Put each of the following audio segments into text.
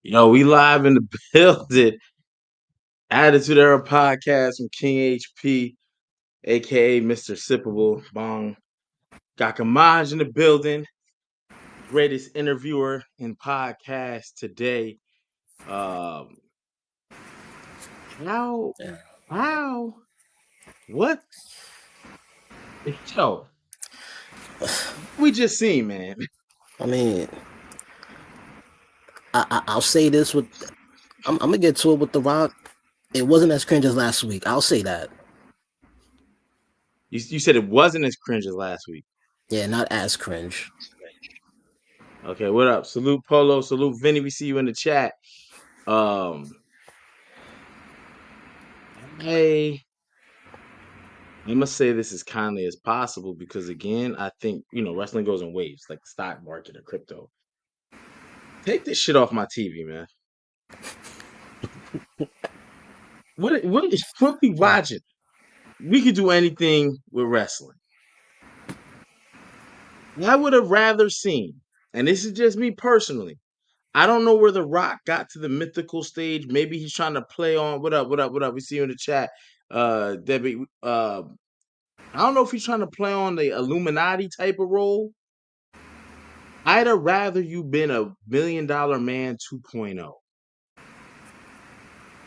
Yo, we live in the building. Attitude Era podcast from King HP, aka Mr. Sippable Bong. Got Kamaj in the building. Greatest interviewer in podcast today. Um, how? Yeah. How? What? Yo, we just seen, man. I mean, I'll say this with I'm gonna get to it with The Rock. It wasn't as cringe as last week. I'll say that. You said it wasn't as cringe as last week. Yeah, not as cringe. Okay, what up? Salute Polo, salute Vinny. We see you in the chat. Um, hey. I must say this as kindly as possible because again, I think wrestling goes in waves, like the stock market or crypto. Take this shit off my TV, man. What we watching? We could do anything with wrestling. I would have rather seen, and this is just me personally. I don't know where The Rock got to the mythical stage. Maybe he's trying to play on what up, what up, what up. We see you in the chat, Debbie. I don't know if he's trying to play on the Illuminati type of role. I'd have rather you been a $1 million man 2.0.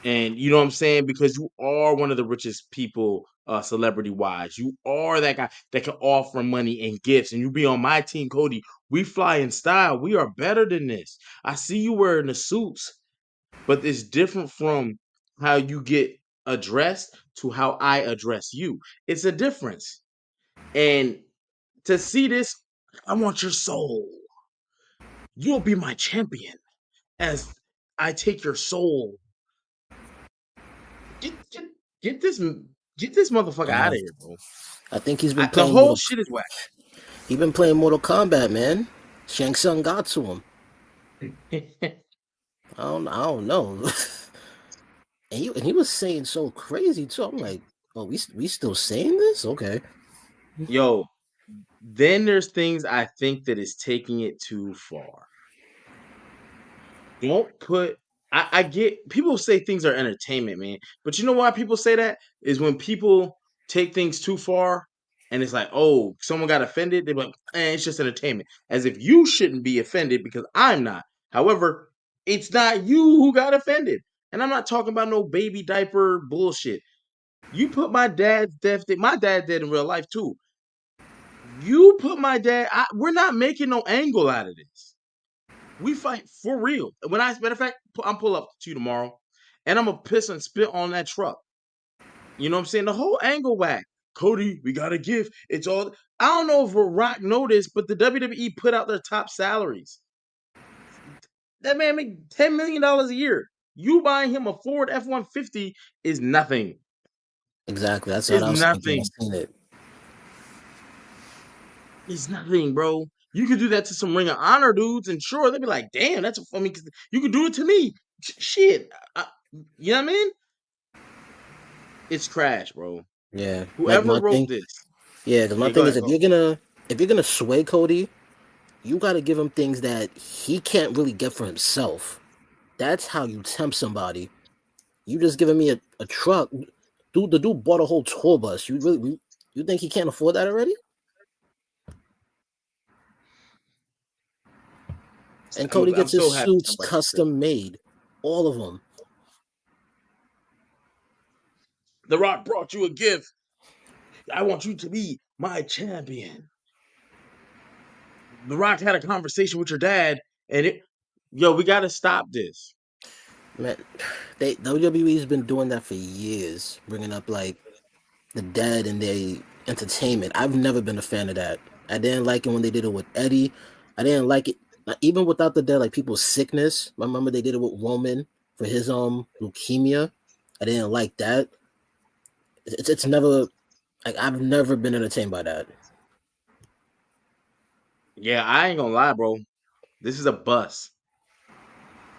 And you know what I'm saying? Because you are one of the richest people, celebrity wise. You are that guy that can offer money and gifts. And you be on my team, Cody. We fly in style. We are better than this. I see you wearing the suits, but it's different from how you get addressed to how I address you. It's a difference. And to see this, I want your soul. You'll be my champion as I take your soul. Get get get this get this motherfucker out of here, bro. I think he's been The playing whole shit is whack. He's been playing Mortal Kombat, man. Shang Tsung got to him. I don't know. and he was saying so crazy too. I'm like, oh, we still saying this? Okay. Yo, then there's things I think that is taking it too far. Don't put I get people say things are entertainment, man. But you know why people say that? Is when people take things too far and it's like, oh, someone got offended, they're like, it's just entertainment. As if you shouldn't be offended because I'm not. However, it's not you who got offended. And I'm not talking about no baby diaper bullshit. You put my dad's death, my dad dead in real life too. You put my dad, we're not making no angle out of this. We fight for real. Matter of fact, I'm pull up to you tomorrow, and I'm gonna piss and spit on that truck. You know what I'm saying? The whole angle whack. Cody, we got a gift. It's all. I don't know if Rock noticed, but the WWE put out their top salaries. That man make $10 million a year. You buying him a Ford F-150 is nothing. Exactly. That's what It's I was thinking. nothing. I seen it. It's nothing, bro. You could do that to some Ring of Honor dudes, and sure, they'd be like, "Damn, that's a funny." You could do it to me. Shit, you know what I mean? It's trash, bro. Yeah. Like Whoever my wrote thing. this, Yeah, because my yeah, go thing is ahead, go. if you're gonna sway Cody, you got to give him things that he can't really get for himself. That's how you tempt somebody. You just giving me a truck. The dude bought a whole tour bus. You think he can't afford that already? And Cody I'm gets his so happy suits somebody said custom made, all of them. The Rock brought you a gift. I want you to be my champion. The Rock had a conversation with your dad, and we got to stop this. Man, WWE's been doing that for years, bringing up like the dead and their entertainment. I've never been a fan of that. I didn't like it when they did it with Eddie. I didn't like it even without the dead, like people's sickness. I remember they did it with Roman for his leukemia. I didn't like that. It's never like I've never been entertained by that. Yeah, I ain't gonna lie, bro. This is a bust.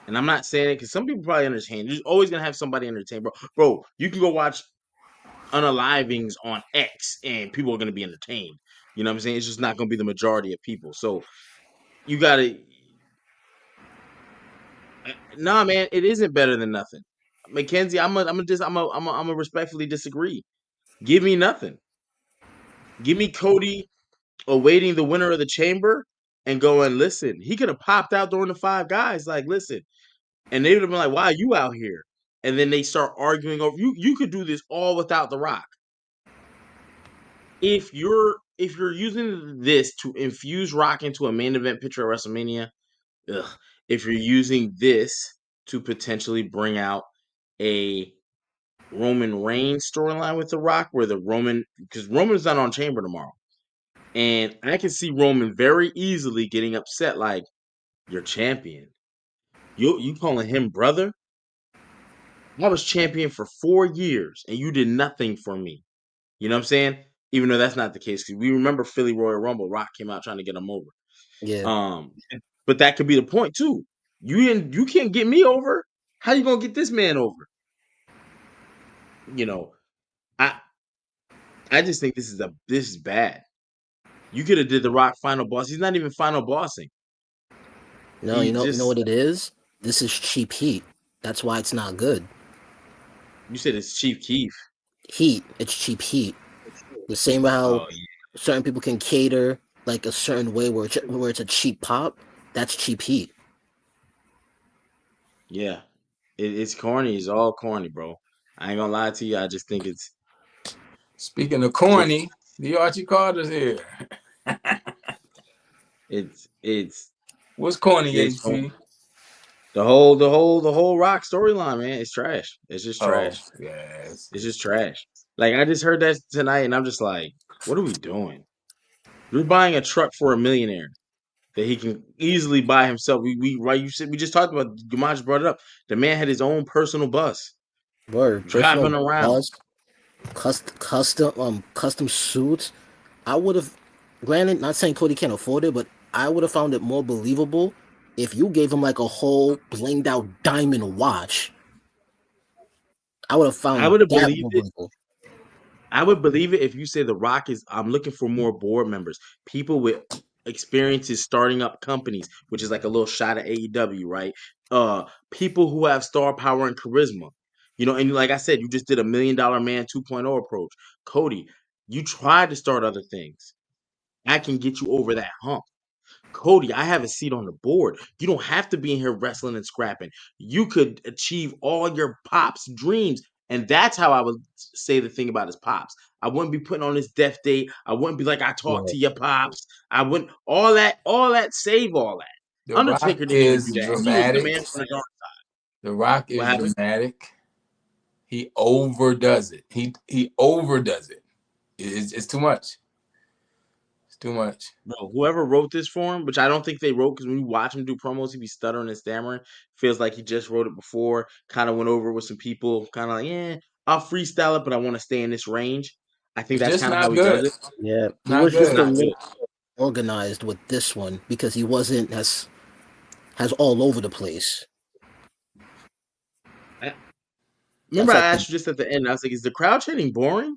And I'm not saying it because some people probably entertain. You're always gonna have somebody entertained, bro. Bro, you can go watch unalivings on X and people are gonna be entertained. You know what I'm saying? It's just not gonna be the majority of people. So you gotta Nah, man, it isn't better than nothing. Mackenzie, I'm a respectfully disagree. Give me nothing. Give me Cody awaiting the winner of the chamber and going, listen, he could have popped out during the five guys. Like, listen, and they would have been like, "Why are you out here?" And then they start arguing over you. You could do this all without The Rock. If you're using this to infuse Rock into a main event picture at WrestleMania, ugh. If you're using this to potentially bring out a Roman Reigns storyline with The Rock, where the Roman because Roman's not on Chamber tomorrow, and I can see Roman very easily getting upset, like you're champion. You calling him brother? I was champion for 4 years and you did nothing for me. You know what I'm saying? Even though that's not the case, because we remember Philly Royal Rumble, Rock came out trying to get him over. Yeah. Um, but that could be the point too. You can't get me over. How you gonna get this man over? You know, I I just think this is bad. You could have did the Rock final boss. He's not even final bossing. No, He you know just what it is? This is cheap heat. That's why it's not good. you said it's Chief Keef. Heat. It's cheap heat. The same way how Oh certain people can cater like a certain way where it's a cheap pop. That's cheap heat. yeah. It's corny. It's all corny, bro. I ain't gonna lie to you. I just think Speaking of it's corny, the Archie Carter's here. it's What's corny, it's corny. HC? The whole Rock storyline, man. It's trash. It's just Oh, trash. yes. It's just trash. Like I just heard that tonight, and I'm just like, what are we doing? We're buying a truck for a millionaire that he can easily buy himself. We right? You said we just talked about. Gamaj brought it up. The man had his own personal bus Word. Personal driving around. boss, custom suits. I would have, granted, not saying Cody can't afford it, but I would have found it more believable if you gave him like a whole blinged out diamond watch. I would have I found would have that believed more it. believable. I would believe it if you say The Rock is. I'm looking for more board members, people with experiences starting up companies, which is like a little shot at AEW, right? People who have star power and charisma. And like I said, you just did $1 million man 2.0 approach. Cody, you tried to start other things. I can get you over that hump. Cody, I have a seat on the board. You don't have to be in here wrestling and scrapping. You could achieve all your pops' dreams. And that's how I would say the thing about his pops. I wouldn't be putting on his death date. I wouldn't be like, I talked Yeah. to your pops. I wouldn't all that, save all that. The Rock Undertaker didn't even do is that. He was the dramatic. man from the dark. The Rock What is happened? dramatic. He overdoes it. He overdoes it. It's too much. It's too much. Bro, whoever wrote this for him, which I don't think they wrote, because when you watch him do promos, he be stuttering and stammering. Feels like he just wrote it before, kind of went over with some people, kind of like, yeah, I'll freestyle it, but I want to stay in this range. I think It's that's just kind of how not he does good. it. Yeah. He Not was It's just good. a not good. little organized with this one because he wasn't as all over the place. I, remember, That's I like the asked you just at the end, I was like, is the crowd chanting boring?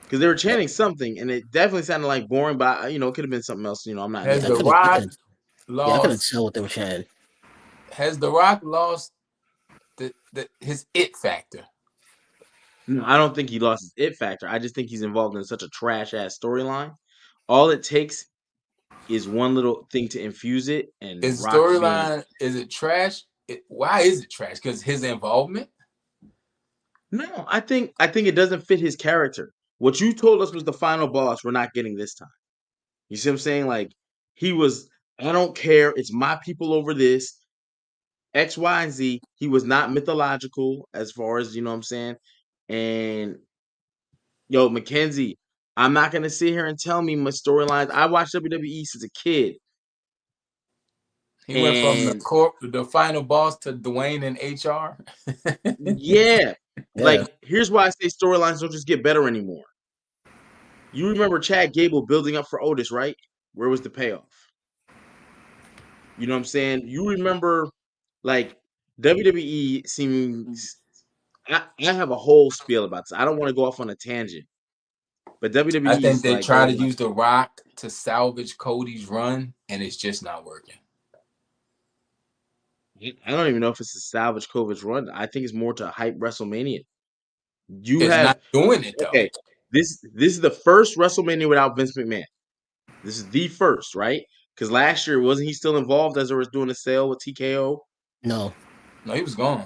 Because they were chanting something, and it definitely sounded like boring, but, it could have been something else. I'm not Has yeah. into The it. I Rock couldn't yeah I couldn't lost? tell what they were chanting. Has The Rock lost his it factor? No, I don't think he lost his it factor. I just think he's involved in such a trash ass storyline. All it takes is one little thing to infuse it, and Is the Rock could be in it. storyline, is it trash? Why is it trash? Because his involvement. No, I think it doesn't fit his character. What you told us was the final boss. We're not getting this time. You see what I'm saying? Like he was. I don't care. It's my people over this X, Y, and Z. He was not mythological as far as what I'm saying. And yo, Mackenzie, I'm not gonna sit here and tell me my storylines. I watched WWE since a kid, He went from and the final boss to Dwayne and HR. yeah, Yeah. like here's why I say storylines don't just get better anymore. You remember Chad Gable building up for Otis, right? Where was the payoff? You know what I'm saying? You remember, like, WWE seems. I have a whole spiel about this. I don't want to go off on a tangent, but I WWE think is they like try to going like, use The Rock to salvage Cody's run, and it's just not working. I don't even know if it's a salvage COVID's run. I think it's more to hype WrestleMania. You It's not have doing it though. okay. This is the first WrestleMania without Vince McMahon. This is the first, right? Because last year wasn't he still involved as they was doing a sale with TKO? No, No, he was gone.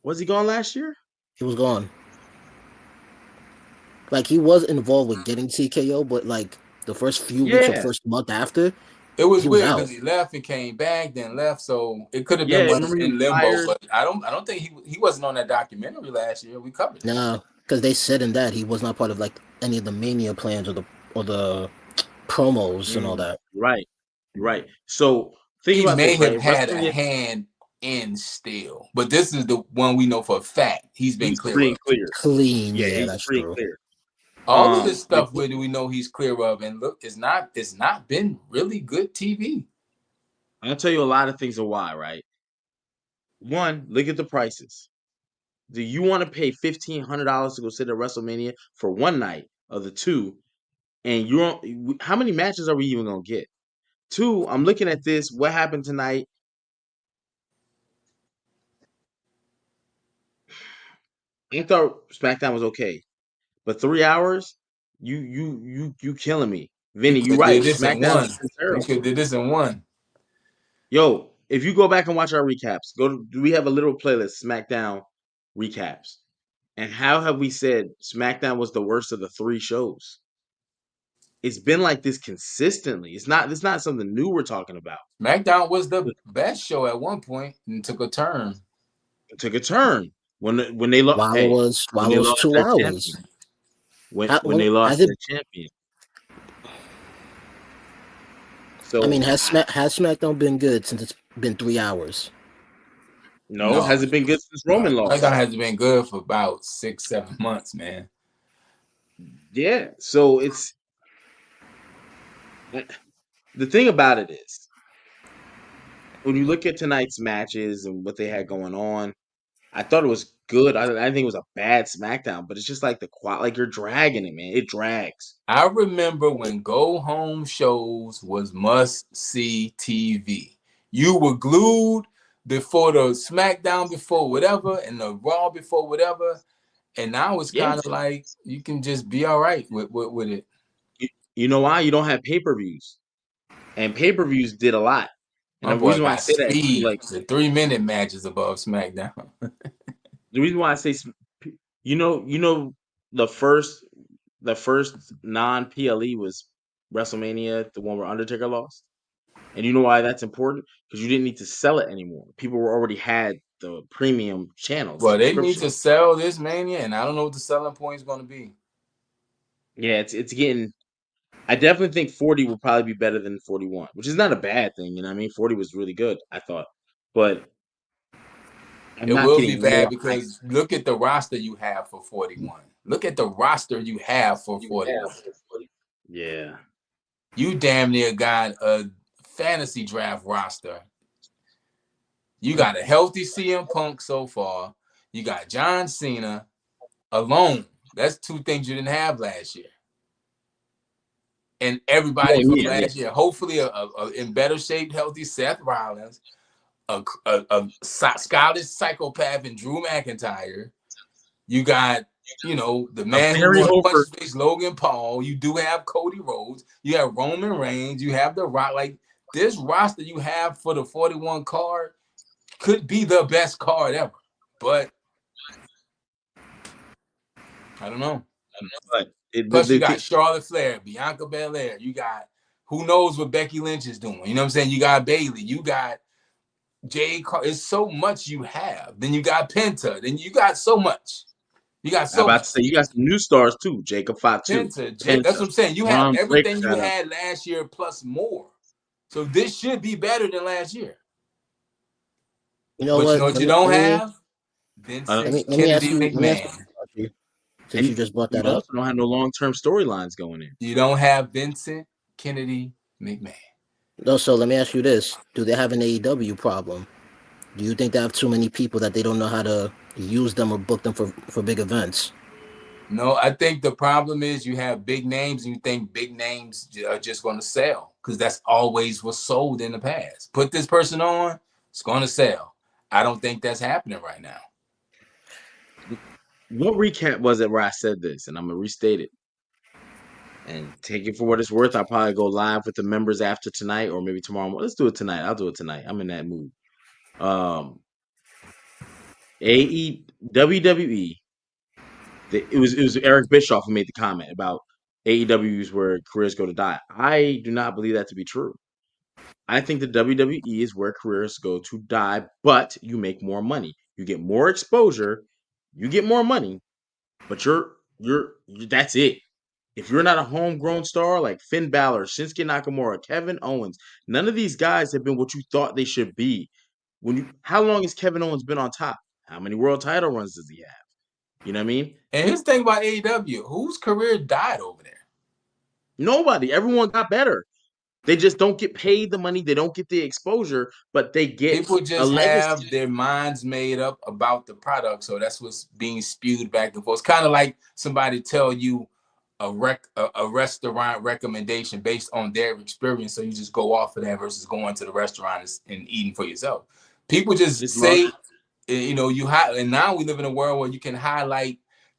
Was he gone last year? he was gone. Like he was involved with getting TKO, but like the first few weeks or Yeah, first month after, It was he was weird out. because he left and came back, then left. So it could have yeah. been was Remember he in limbo, retired. but I don't think he wasn't on that documentary last year. We covered it. Nah, because they said in that he was not part of like any of the Mania plans or the promos and all Mm, that. right, right. So think He about may this, have right? had a WrestleMania, hand in still, but this is the one we know for a fact he's been he's clear free of. and clear. Clean, Yeah, yeah, he's that's free and true. clear. All of this The stuff where do we know he's clear of? And look, it's not been really good TV. I'll tell you a lot of things of why, right? One, look at the prices. Do you want to pay $1,500 to go sit at WrestleMania for one night of the two? And how many matches are we even gonna get? Two, I'm looking at this. What happened tonight? I thought SmackDown was okay, but 3 hours, you killing me, You Vinny. could You have did right. this in SmackDown one. has been You terrible. could have did this in one. Yo, if you go back and watch our recaps, do we have a little playlist SmackDown recaps? And how have we said SmackDown was the worst of the three shows? It's been like this consistently. It's not something new we're talking about. SmackDown was the best show at one point and took a turn. It took a turn when they lost. While it Hey, was when while it they was lost two that hours. champion. When they Has lost it? that champion. I mean, So has SmackDown been good since it's been 3 hours? no, No, has it been good since no. Roman SmackDown lost? has been good for about 6, 7 months, man. Yeah. So it's the thing about it is when you look at tonight's matches and what they had going on, I thought it was good. I didn't think it was a bad SmackDown, but it's just like like you're dragging it, man. It drags. I remember when go home shows was must see TV. You were glued before the SmackDown before whatever and the Raw before whatever. And now it's Yeah. kind of like you can just be all right with it. You know why? You don't have pay-per-views. And pay-per-views did a lot. And My the boy reason why I got say that is speed. like The 3 minute matches above SmackDown. the reason why I say you know the first non PLE was WrestleMania, the one where Undertaker lost. And you know why that's important? Because you didn't need to sell it anymore. People were already had the premium channel, the Well, they need subscription. to sell this Mania, and I don't know what the selling point is going to be. Yeah, it's getting. I definitely think 40 will probably be better than 41, which is not a bad thing. You know what I mean? 40 was really good, I thought, but I'm It not will be getting more bad hype. because look at the roster you have for 41. Look at the roster you have for 41. Yeah, You damn near got a fantasy draft roster. You got a healthy CM Punk so far. You got John Cena alone. That's two things you didn't have last year. And yeah, everybody from yeah, yeah. last year, hopefully in better shape, healthy Seth Rollins, a Scottish psychopath in Drew McIntyre. You got, the A man who Barry won Hofer. what's his face, Logan Paul. You do have Cody Rhodes. You have Roman Reigns. You have The Rock. Like this roster you have for the 41 card could be the best card ever. But I don't know. But Plus, you got Charlotte Flair, Bianca Belair. You got who knows what Becky Lynch is doing. You know what I'm saying? You got Bayley. You got Jay Carl. It's so much you have. Then you got Penta. Then you got so much. You got I'm so about much. to say you got some new stars too. Jacob Fatu, Penta, that's Penta, what I'm saying. You have Bron Breakker everything you got up. had last year plus more. So this should be better than last year. You know But you know what? what Let you me don't let me have? Uh, let Vincent me let me ask Kennedy you let me ask McMahon. you since you and just brought we that up. also don't have no long term storylines going in. You don't have Vincent Kennedy McMahon. No, so let me ask you this: do they have an AEW problem? Do you think they have too many people that they don't know how to use them or book them for big events? No, I think the problem is you have big names and you think big names are just going to sell because that's always what's sold in the past. Put this person on, It's going to sell. I don't think that's happening right now. What recap was it where I said this? And I'm gonna restate it and take it for what it's worth. I'll probably go live with the members after tonight or maybe tomorrow. Let's do it tonight. I'll do it tonight. I'm in that mood. Um, WWE. It was Eric Bischoff who made the comment about AEW's where careers go to die. I do not believe that to be true. I think the WWE is where careers go to die, but you make more money. You get more exposure, you get more money, but that's it. If you're not a homegrown star like Finn Balor, Shinsuke Nakamura, Kevin Owens, none of these guys have been what you thought they should be. How long has Kevin Owens been on top? How many world title runs does he have? You know what I mean? And here's the thing about AEW, whose career died over there? Nobody. Everyone got better. They just don't get paid the money. They don't get the exposure, but they get People a just have legacy. their minds made up about the product, so that's what's being spewed back and forth. It's kind of like somebody tell you a restaurant recommendation based on their experience, so you just go off of that versus going to the restaurant and eating for yourself. People just It's lost. say, and now we live in a world where you can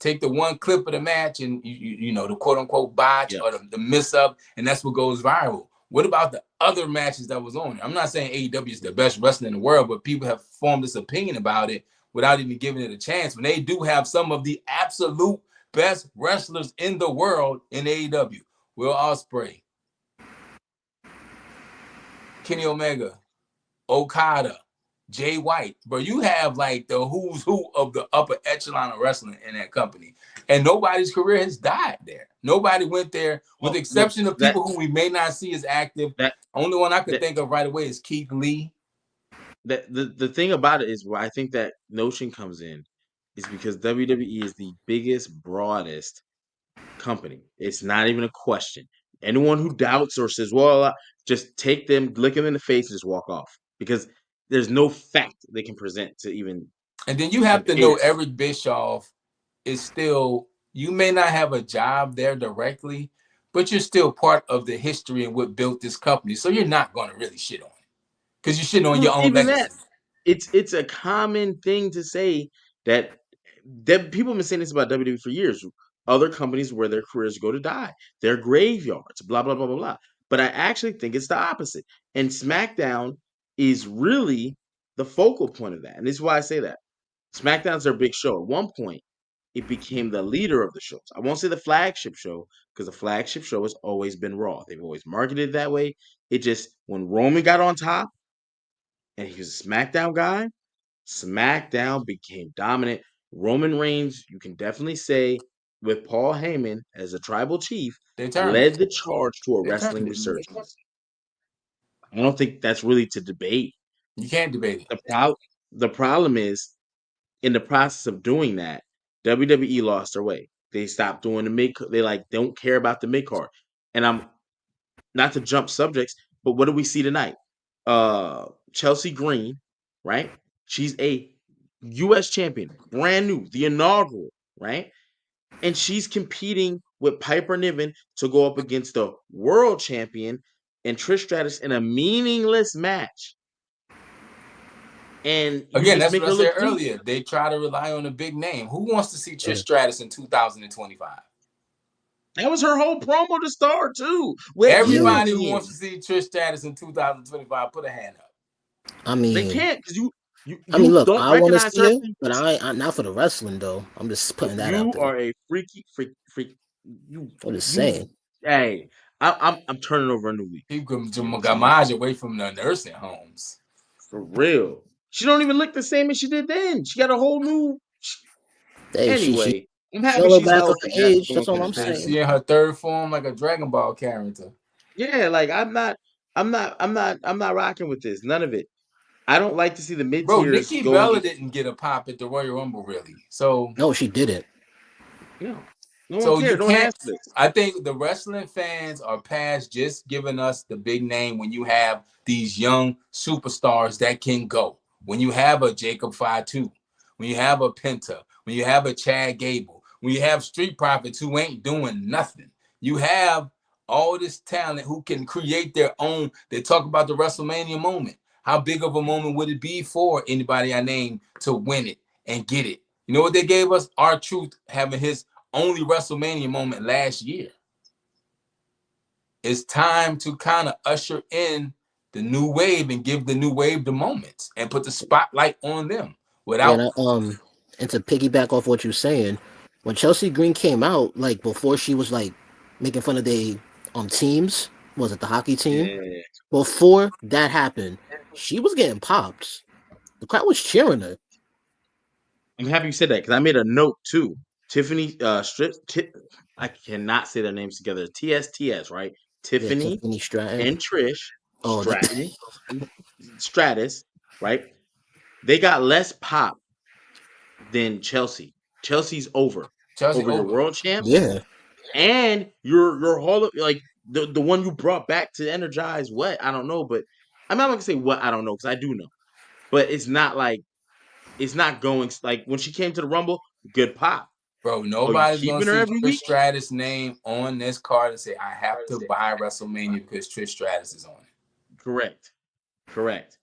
take the one clip of the match and the quote unquote botch or the miss up, and that's what goes viral. What about the other matches that was on? I'm not saying AEW is the best wrestling in the world, but people have formed this opinion about it without even giving it a chance when they do have some of the absolute best wrestlers in the world in AEW. Will Ospreay, Kenny Omega, Okada, Jay White. But you have like the who's who of the upper echelon of wrestling in that company. And nobody's career has died there. Nobody went there, with the exception of people who we may not see as active. Only one I could think of right away is Keith Lee. The thing about it is where I think that notion comes in is because WWE is the biggest, broadest company. It's not even a question. Anyone who doubts or says, well, just take them, lick them in the face, and just walk off. Because there's no fact they can present to even. And then you have to know Eric Bischoff is still, you may not have a job there directly, but you're still part of the history and what built this company. So you're not going to really shit on it because you're shitting on your own legacy. It's a common thing to say that people have been saying this about WWE for years. Other companies where their careers go to die, they're graveyards, blah, blah, blah, blah, blah. But I actually think it's the opposite. And SmackDown is really the focal point of that. And this is why I say that. SmackDown's their big show. At one point, it became the leader of the shows. I won't say the flagship show because the flagship show has always been Raw. They've always marketed it that way. It just, when Roman got on top and he was a SmackDown guy, SmackDown became dominant. Roman Reigns, you can definitely say, with Paul Heyman as a tribal chief, led the charge to a wrestling resurgence. I don't think that's really to debate. You can't debate it. The problem is, in the process of doing that, WWE lost their way. They stopped doing the mid. They don't care about the mid card. And I'm not to jump subjects, but what do we see tonight? Chelsea Green, right? She's a U.S. champion, brand new, the inaugural, right? And she's competing with Piper Niven to go up against the world champion and Trish Stratus in a meaningless match. And again, that's what I said earlier. They try to rely on a big name. Who wants to see Trish Stratus in 2025? That was her whole promo to start too. Everybody who wants to see Trish Stratus in 2025, put a hand up. I mean, they can't because you look, don't I want to see her. it, but I not for the wrestling though. I'm just putting that out there. You are a freak. I'm just saying. Hey, I'm turning over a new leaf. People got Maj away from the nursing homes. For real. She don't even look the same as she did then. She got a whole new. Hey, anyway, I'm happy she's healthy. Age. That's all I'm saying. She in her third form like a Dragon Ball character. Yeah, like I'm not rocking with this. None of it. I don't like to see the mid tiers. Nikki Bella didn't get a pop at the Royal Rumble, really. So no, she didn't. No one cares. You can't. I think the wrestling fans are past just giving us the big name when you have these young superstars that can go. When you have a Jacob Fatu, when you have a Penta, when you have a Chad Gable, when you have Street Profits who ain't doing nothing. You have all this talent who can create their own. They talk about the WrestleMania moment. How big of a moment would it be for anybody I named to win it and get it? You know what they gave us? R-Truth having his only WrestleMania moment last year. It's time to kind of usher in the new wave and give the new wave the moments and put the spotlight on them Yeah, without. and to piggyback off what you're saying, when Chelsea Green came out, like before she was like making fun of the teams, was it the hockey team? Yeah. Before that happened, she was getting pops. The crowd was cheering her. I'm happy you said that because I made a note too. Tiffany I cannot say their names together. TSTS, right? Yeah, Tiffany Tiffany Stratton. and Trish Oh, that, Stratton, Stratus, right? They got less pop than Chelsea. Chelsea's Chelsea over your over. world champ, yeah. and your hall of like the one you brought back to energize what I don't know, but I'm not gonna say what I don't know because I do know, but it's not like it's not going like when she came to the Rumble, good pop. Bro, Oh, you nobody's gonna keeping her see every Trish week? Stratus' name on this card and say, I have to buy WrestleMania because Trish Stratus is on it. Correct, correct.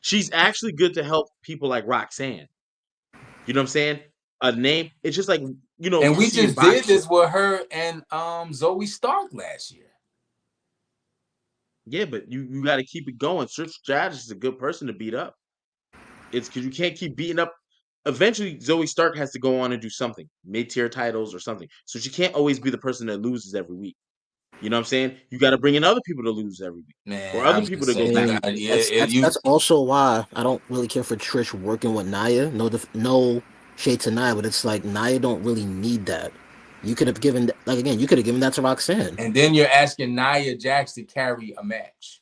She's actually good to help people like Roxanne. You know what I'm saying? A name. It's just like And you we see in just did boxing. this with her and Zoe Stark last year. Yeah, but you got to keep it going. Trish Stratus is a good person to beat up. It's because you can't keep beating up. Eventually, Zoe Stark has to go on and do something, mid-tier titles or something. So she can't always be the person that loses every week. You know what I'm saying? You got to bring in other people to lose every week, Man, or other I'm people just to go I saying you back. mean, got that's you also why I don't really care for Trish working with Nia. No shade to Nia, but it's like Nia don't really need that. You could have given like again, you could have given that to Roxanne. and then you're asking Nia Jax to carry a match.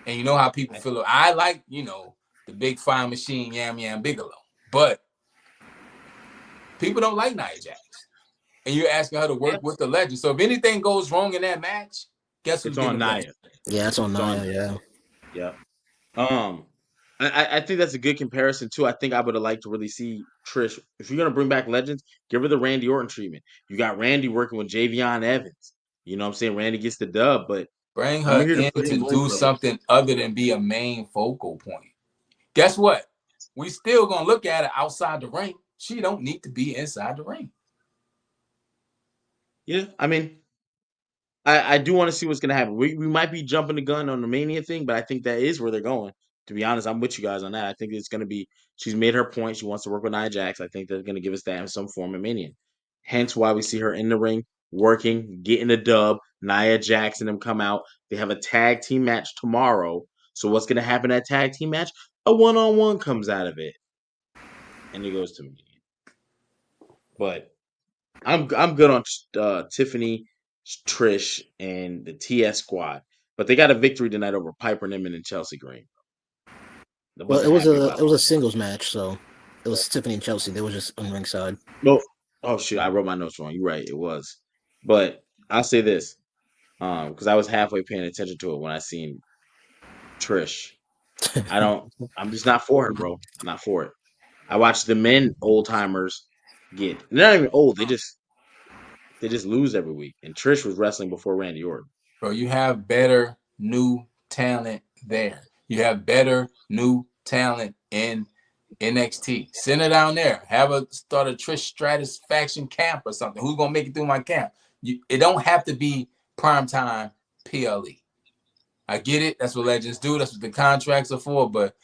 And you know how people feel. I like, the big fine machine, Yam Yam Bigelow. But people don't like Nia Jax. And you're asking her to Yeah, work with the legend. So if anything goes wrong in that match, guess who's it's getting on the blame? Nia. Yeah, that's on It's on Nia. Nia. Yeah. Yeah. Um, I think that's a good comparison too. I think I would have liked to really see Trish. If you're gonna bring back legends, give her the Randy Orton treatment. You got Randy working with Javion Evans. You know what I'm saying? Randy gets the dub, but Bring I'm her here to in put to in both do legs. something other than be a main focal point. Guess what? We still gonna look at it outside the ring. She don't need to be inside the ring. Yeah, I mean, I do want to see what's gonna happen. We might be jumping the gun on the Mania thing, but I think that is where they're going. To be honest, I'm with you guys on that. I think it's gonna be. She's made her point. She wants to work with Nia Jax. I think they're gonna give us that in some form of Mania. Hence why we see her in the ring working, getting a dub. Nia Jax and them come out. They have a tag team match tomorrow. So what's gonna happen at tag team match? A one-on-one comes out of it, and it goes to Mania. But I'm good on Tiffany, Trish, and the TS squad. But they got a victory tonight over Piper Niven and Chelsea Green. I Well, wasn't happy it about was that. a singles match, so it was Tiffany and Chelsea. They were just on ringside. No, oh shoot, I wrote my notes wrong. You're right, it was. But I'll say this, because I was halfway paying attention to it when I seen Trish. I don't. I'm just not for it, bro. Not for it. I watched the men old timers get. They're not even old. They just lose every week. And Trish was wrestling before Randy Orton. Bro, you have better new talent there. You have better new talent in NXT. Send it down there. Have a start a Trish Stratus faction camp or something. Who's gonna make it through my camp? It don't have to be primetime PLE. I get it. That's what legends do. That's what the contracts are for. But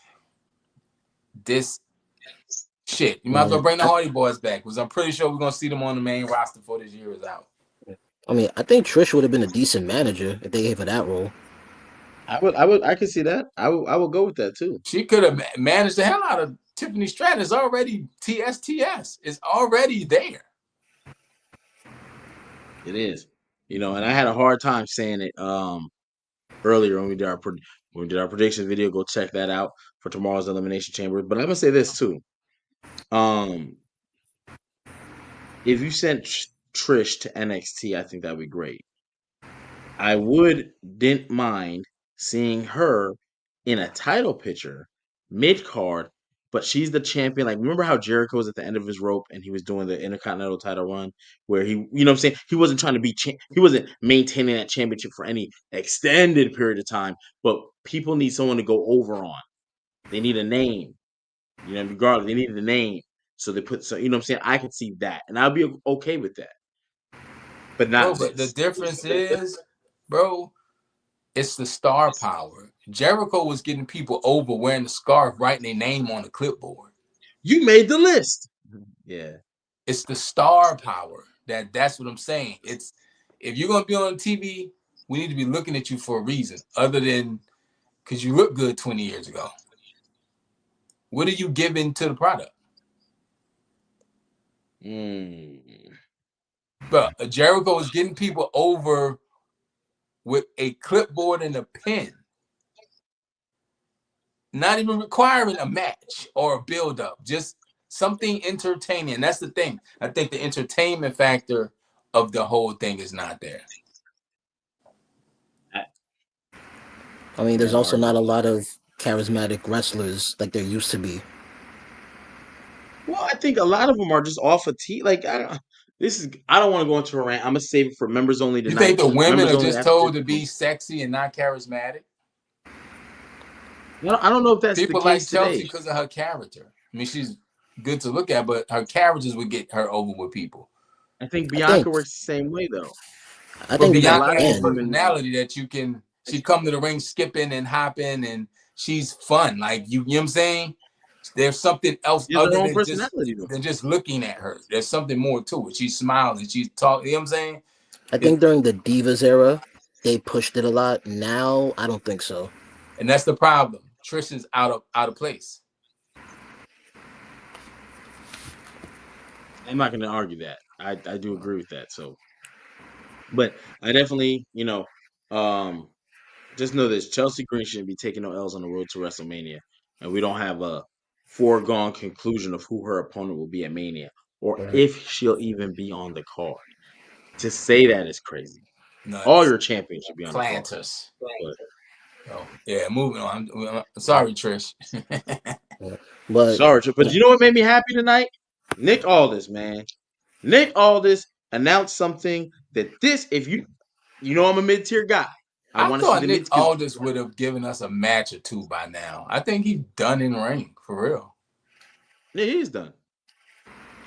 this shit, you might as well Man, bring the Hardy Boys back because I'm pretty sure we're gonna see them on the main roster before this year is out. I mean, I think Trish would have been a decent manager if they gave her that role. I could see that. I would go with that too. She could have managed the hell out of Tiffany Stratton. It's already TSTS. It's already there. It is, and I had a hard time saying it earlier when we did our prediction video. Go check that out for tomorrow's Elimination Chamber. But I'm gonna say this too. Um, if you sent Trish to NXT, I think that'd be great. I didn't mind seeing her in a title picture mid card, but she's the champion. Like, remember how Jericho was at the end of his rope and he was doing the Intercontinental title run where he, you know what I'm saying? He wasn't trying to be, he wasn't maintaining that championship for any extended period of time, but people need someone to go over on. They need a name, you know, regardless, they needed a name. So they put, so, you know what I'm saying? I could see that and I'll be okay with that, but Bro, not but the this. difference is, bro, it's the star power. Jericho was getting people over wearing the scarf, writing their name on the clipboard. You made the list. Yeah. It's the star power. That's what I'm saying. It's if you're gonna be on TV, we need to be looking at you for a reason, other than because you look good 20 years ago. What are you giving to the product? But Jericho is getting people over with a clipboard and a pen. Not even requiring a match or a build-up, just something entertaining. That's the thing. I think the entertainment factor of the whole thing is not there. I mean, there's Never also argue. not a lot of charismatic wrestlers like there used to be. Well, I think a lot of them are just off of Like, I don't want to go into a rant. I'm gonna save it for members only You think tonight. the women Members are only just after this. told to be sexy and not charismatic? I don't know if that's the People like case Chelsea today. because of her character. I mean, she's good to look at, but her characters would get her over with people. I think I think Bianca works the same way though. I But I think think a back Bianca lot of has a these then, women now. personality that she come to the ring skipping and hopping, and she's fun. Like you know what I'm saying? There's something else She has her other own than personality though. just looking at her. There's something more to it. She's smiling. She's talking. You know what I'm saying? I think during the Divas era, they pushed it a lot. Now, I don't think so. And that's the problem. Trish is out of place. I'm not gonna argue that. I do agree with that. So, but I definitely, just know this: Chelsea Green shouldn't be taking no L's on the road to WrestleMania, and we don't have a foregone conclusion of who her opponent will be at Mania, or Right. if she'll even be on the card. To say that is crazy. All Nuts. your champions should be on the card. Planters. But Oh, yeah, moving on. I'm sorry, Trish. Yeah. But sorry, but you know what made me happy tonight? Nick Aldis, man. Nick Aldis announced something that if you know I'm a mid tier guy. I I want to see thought the Nick mid because Aldis would have given us a match or two by now. I think he's done in ring, for real. yeah, he's done.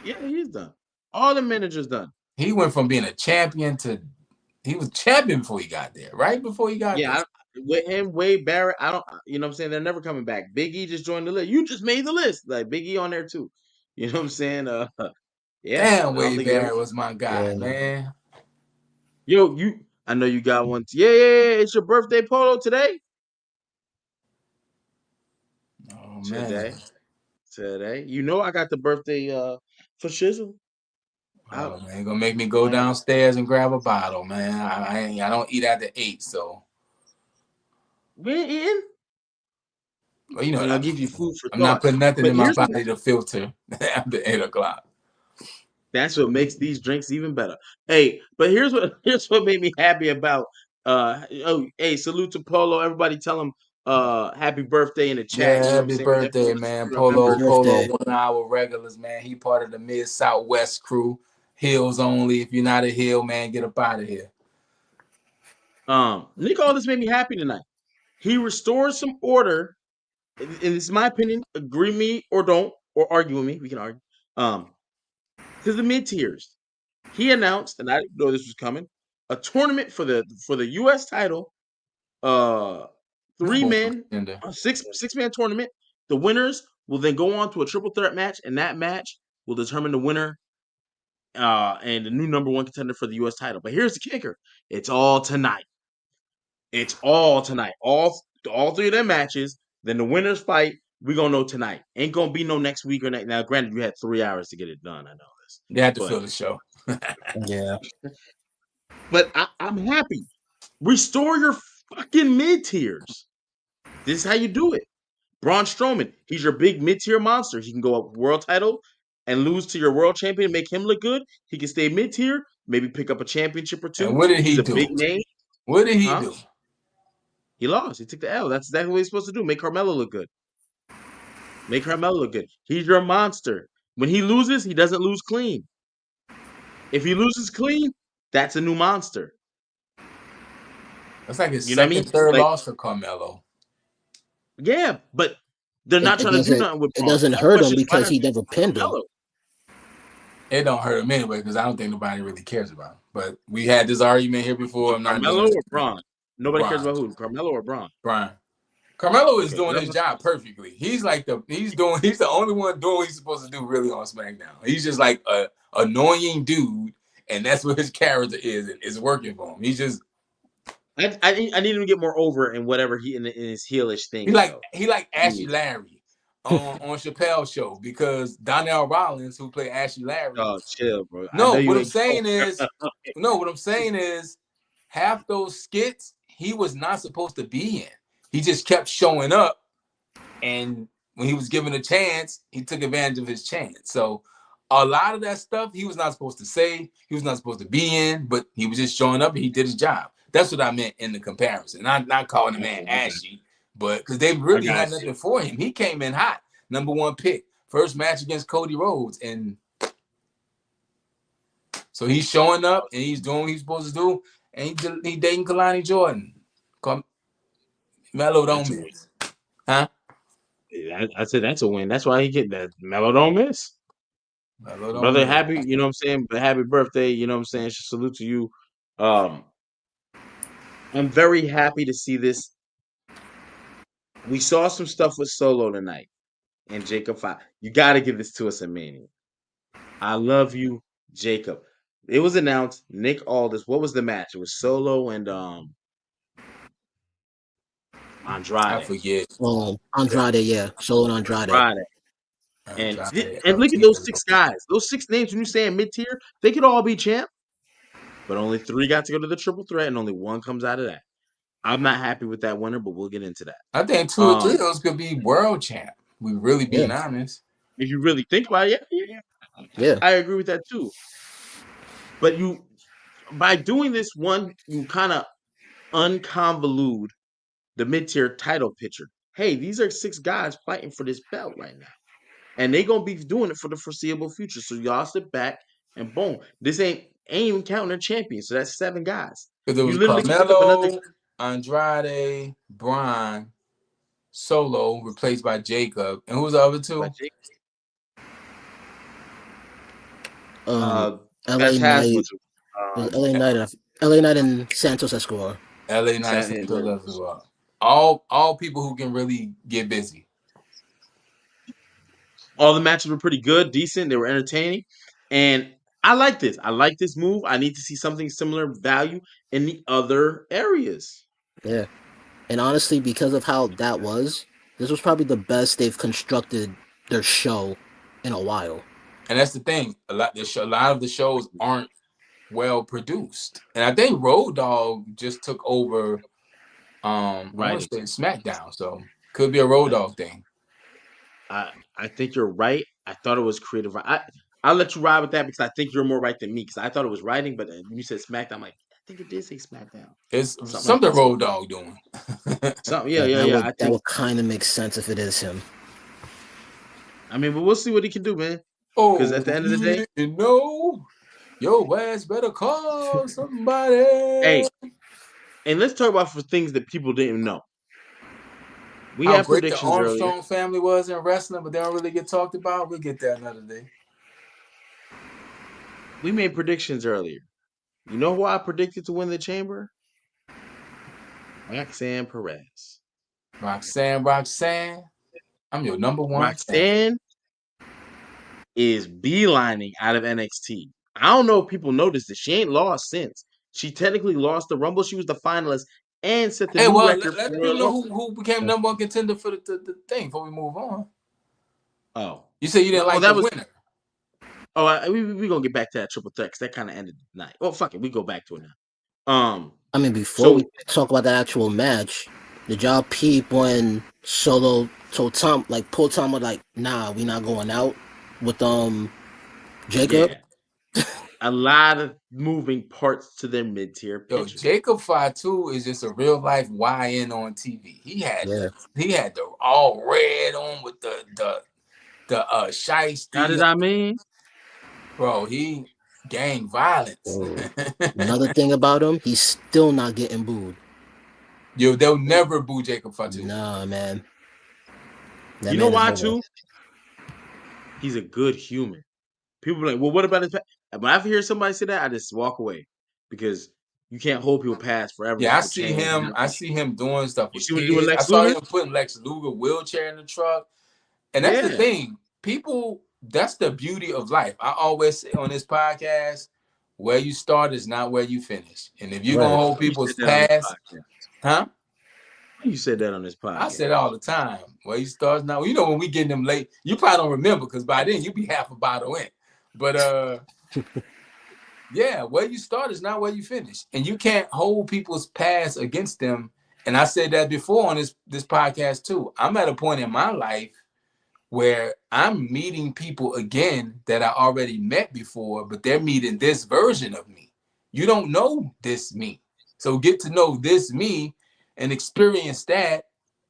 Yeah, he's done. All the managers done. He went from being a champion to he was champion before he got there, right before he got there. Yeah, with him, Wade Barrett, I don't. You know what I'm saying? They're never coming back. Big E just joined the list. You just made the list. Like Big E on there too. You know what I'm saying? Yeah, Damn, I don't Wade think it ever. Barrett was my guy, yeah, man. Yo, I know you got one. Yeah. It's your birthday, Polo, today. Oh man. Today. You know I got the birthday for Shizzle. Oh man, gonna make me go downstairs and grab a bottle, man. I don't eat after 8, so We ain't eating. well, you know We're what gonna I give you mean. food for I'm not thought. putting nothing But in my body to filter after 8 o'clock. that's what makes these drinks even better. Hey, but here's what made me happy about hey, salute to Polo. Everybody tell him happy birthday in the chat. Yeah, You know what I'm happy saying? We birthday, definitely man. happy Polo, remember. Polo, birthday. 1 hour regulars, man. He part of the Mid Southwest crew. Hills only. If you're not a hill, man, get up out of here. Nick Aldis made me happy tonight. He restored some order, and this is my opinion. Agree me or don't, or argue with me. We can argue. To the mid tiers. He announced, and I didn't know this was coming, a tournament for the US title. Uh three For men, Contender. a six man tournament. The winners will then go on to a triple threat match, and that match will determine the winner and the new number one contender for the US title. But here's the kicker: it's all tonight. It's all tonight. All three of them matches. Then the winners fight. We gonna know tonight. Ain't gonna be no next week or next. Now, granted, you had 3 hours to get it done. I know this, They had to but fill the show. Yeah. I'm happy. Restore your fucking mid tiers. This is how you do it. Braun Strowman, he's your big mid tier monster. He can go up world title and lose to your world champion, make him look good. He can stay mid tier, maybe pick up a championship or And two. what did He's he a big do? name, What did he huh? do? He lost. He took the L. That's exactly what he's supposed to do. Make Carmelo look good. Make Carmelo look good. He's your monster. When he loses, he doesn't lose clean. If he loses clean, that's a new monster. That's like his You know what I mean? second, third Like, loss for Carmelo. yeah, but they're It, not it trying to do doesn't nothing with it Braun. doesn't My hurt him question is, why because not he never pinned him. Carmelo? It don't hurt him anyway because I don't think nobody really cares about him. But we had this argument here before. I'm not doing Carmelo this or again. Braun? Nobody cares Brian. about who? Carmelo or Braun? Brian. Carmelo is Okay, doing his job perfectly. He's the only one doing what he's supposed to do really on SmackDown. He's just like a annoying dude, and that's what his character is, and it's working for him. He's just I need him to get more over in whatever in his heelish he things like though. he like Ashley Larry on Chappelle's show because Donnell Rollins, who played Ashley Larry. Oh, chill, bro. I know No, you what I'm ain't. saying is, what I'm saying is, half those skits he was not supposed to be in. He just kept showing up, and when he was given a chance, he took advantage of his chance. So a lot of that stuff he was not supposed to say, he was not supposed to be in, but he was just showing up and he did his job. That's what I meant in the comparison. Not calling the man ashy, but because they I really got had you. nothing for him. He came in hot, #1 pick, first match against Cody Rhodes, and so he's showing up and he's doing what he's supposed to do, and he dating Kalani Jordan. Melo don't That's a win. miss, huh? I said that's a win. That's why he get that. Melo don't miss. Melo don't Brother, miss. happy, you know what I'm saying? But happy birthday, you know what I'm saying? Salute to you. Um, I'm very happy to see this. We saw some stuff with Solo tonight and Jacob 5. You got to give this to us in Mania. I love you, Jacob. It was announced Nick Aldis. What was the match? It was Solo and I Andrade. forget. Andrade, yeah, Solo and Andrade. Andrade. And Andrade, and look at LT. those 6 guys. Those 6 names when you say mid tier, they could all be champ, but only 3 got to go to the triple threat, and only 1 comes out of that. I'm not happy with that winner, but we'll get into that. I think 2 or 3 of those could be world champ. We really Yeah, being honest. If you really think about it, yeah, yeah, I agree with that too. But you, by doing this one, you kind of unconvolute the mid tier title picture. Hey, these are 6 guys fighting for this belt right now, and they gonna be doing it for the foreseeable future. So y'all sit back and boom. This ain't even counting their champions. So that's 7 guys. Because it You was literally can pick up another. Carmelo, Andrade, Braun, Solo, replaced by Jacob. And who's the other 2? um, Best L.A. has Knight was was L.A. Knight, L.A. Knight and Santos Escobar. LA Knights and Santos as well. All people who can really get busy. all the matches were pretty good, decent. They were entertaining, and I like this. I like this move. I need to see something similar value in the other areas. Yeah, and honestly, because of how that was, this was probably the best they've constructed their show in a while. And that's the thing. A lot of the shows aren't well produced. And I think Road Dogg just took over I want Right. to say SmackDown. So could be a Road Dogg thing. I think you're right. I thought it was creative. I'll let you ride with that because I think you're more right than me because I thought it was writing, but when you said SmackDown, I'm like, I think it did say SmackDown. It's Something like something that. So, Road Dogg doing. something, Yeah, yeah. I that think. would kind of make sense if it is him. I mean, but we'll see what he can do, man. Because Oh, at the end of the day, you didn't know? Your ass better call somebody. hey, and let's talk about for things that people didn't know. We How had great the predictions earlier. Armstrong family was in wrestling, but they don't really get talked about. We'll get that another day. We made predictions earlier. You know who I predicted to win the chamber? Roxanne Perez. Roxanne. I'm your #1 fan. Roxanne is beelining out of NXT. I don't know if people noticed this. She ain't lost since. She technically lost the Rumble. She was the finalist and set the Hey, new well, record let the for. people know who became #1 contender for the thing before we move on. Oh, You said you didn't like that the was. winner. Oh, we gonna get back to that triple threat because that kind of ended the night. Well, fuck it, we go back to it now. I mean, before So we talk about the actual match, did y'all peep when Solo told Tom, like, pulled Tom, like, nah, we not going out with Jacob? yeah, a lot of moving parts to their mid-tier Yo, pitchers. Jacob Fatu is just a real life YN on TV. Yeah. He had the all red on with the Got shiesty. it, I mean? Bro, he gang violence. So another thing about him, he's still not getting booed. Yo, they'll never boo Jacob Fatu. Nah, man. That You know man is why, over. too? He's a good human. People be like, well, what about his past? When I hear somebody say that, I just walk away because you can't hold people past forever. Yeah, People change. You know? I see him doing stuff You with see what he do with kids. I Lex saw Luger? him putting Lex Luger wheelchair in the truck. And that's the Yeah, thing. People, that's the beauty of life. I always say on this podcast, where you start is not where you finish. And if you're gonna Right. hold you said people's that on this past, podcast. huh? You said that on this I podcast. say it all the time. Where you start now. You know when we getting them late, you probably don't remember because by then you be half a bottle in. But yeah, where you start is not where you finish. And you can't hold people's past against them. And I said that before on this podcast too. I'm at a point in my life where I'm meeting people again that I already met before, but they're meeting this version of me. You don't know this me. So get to know this me and experience that,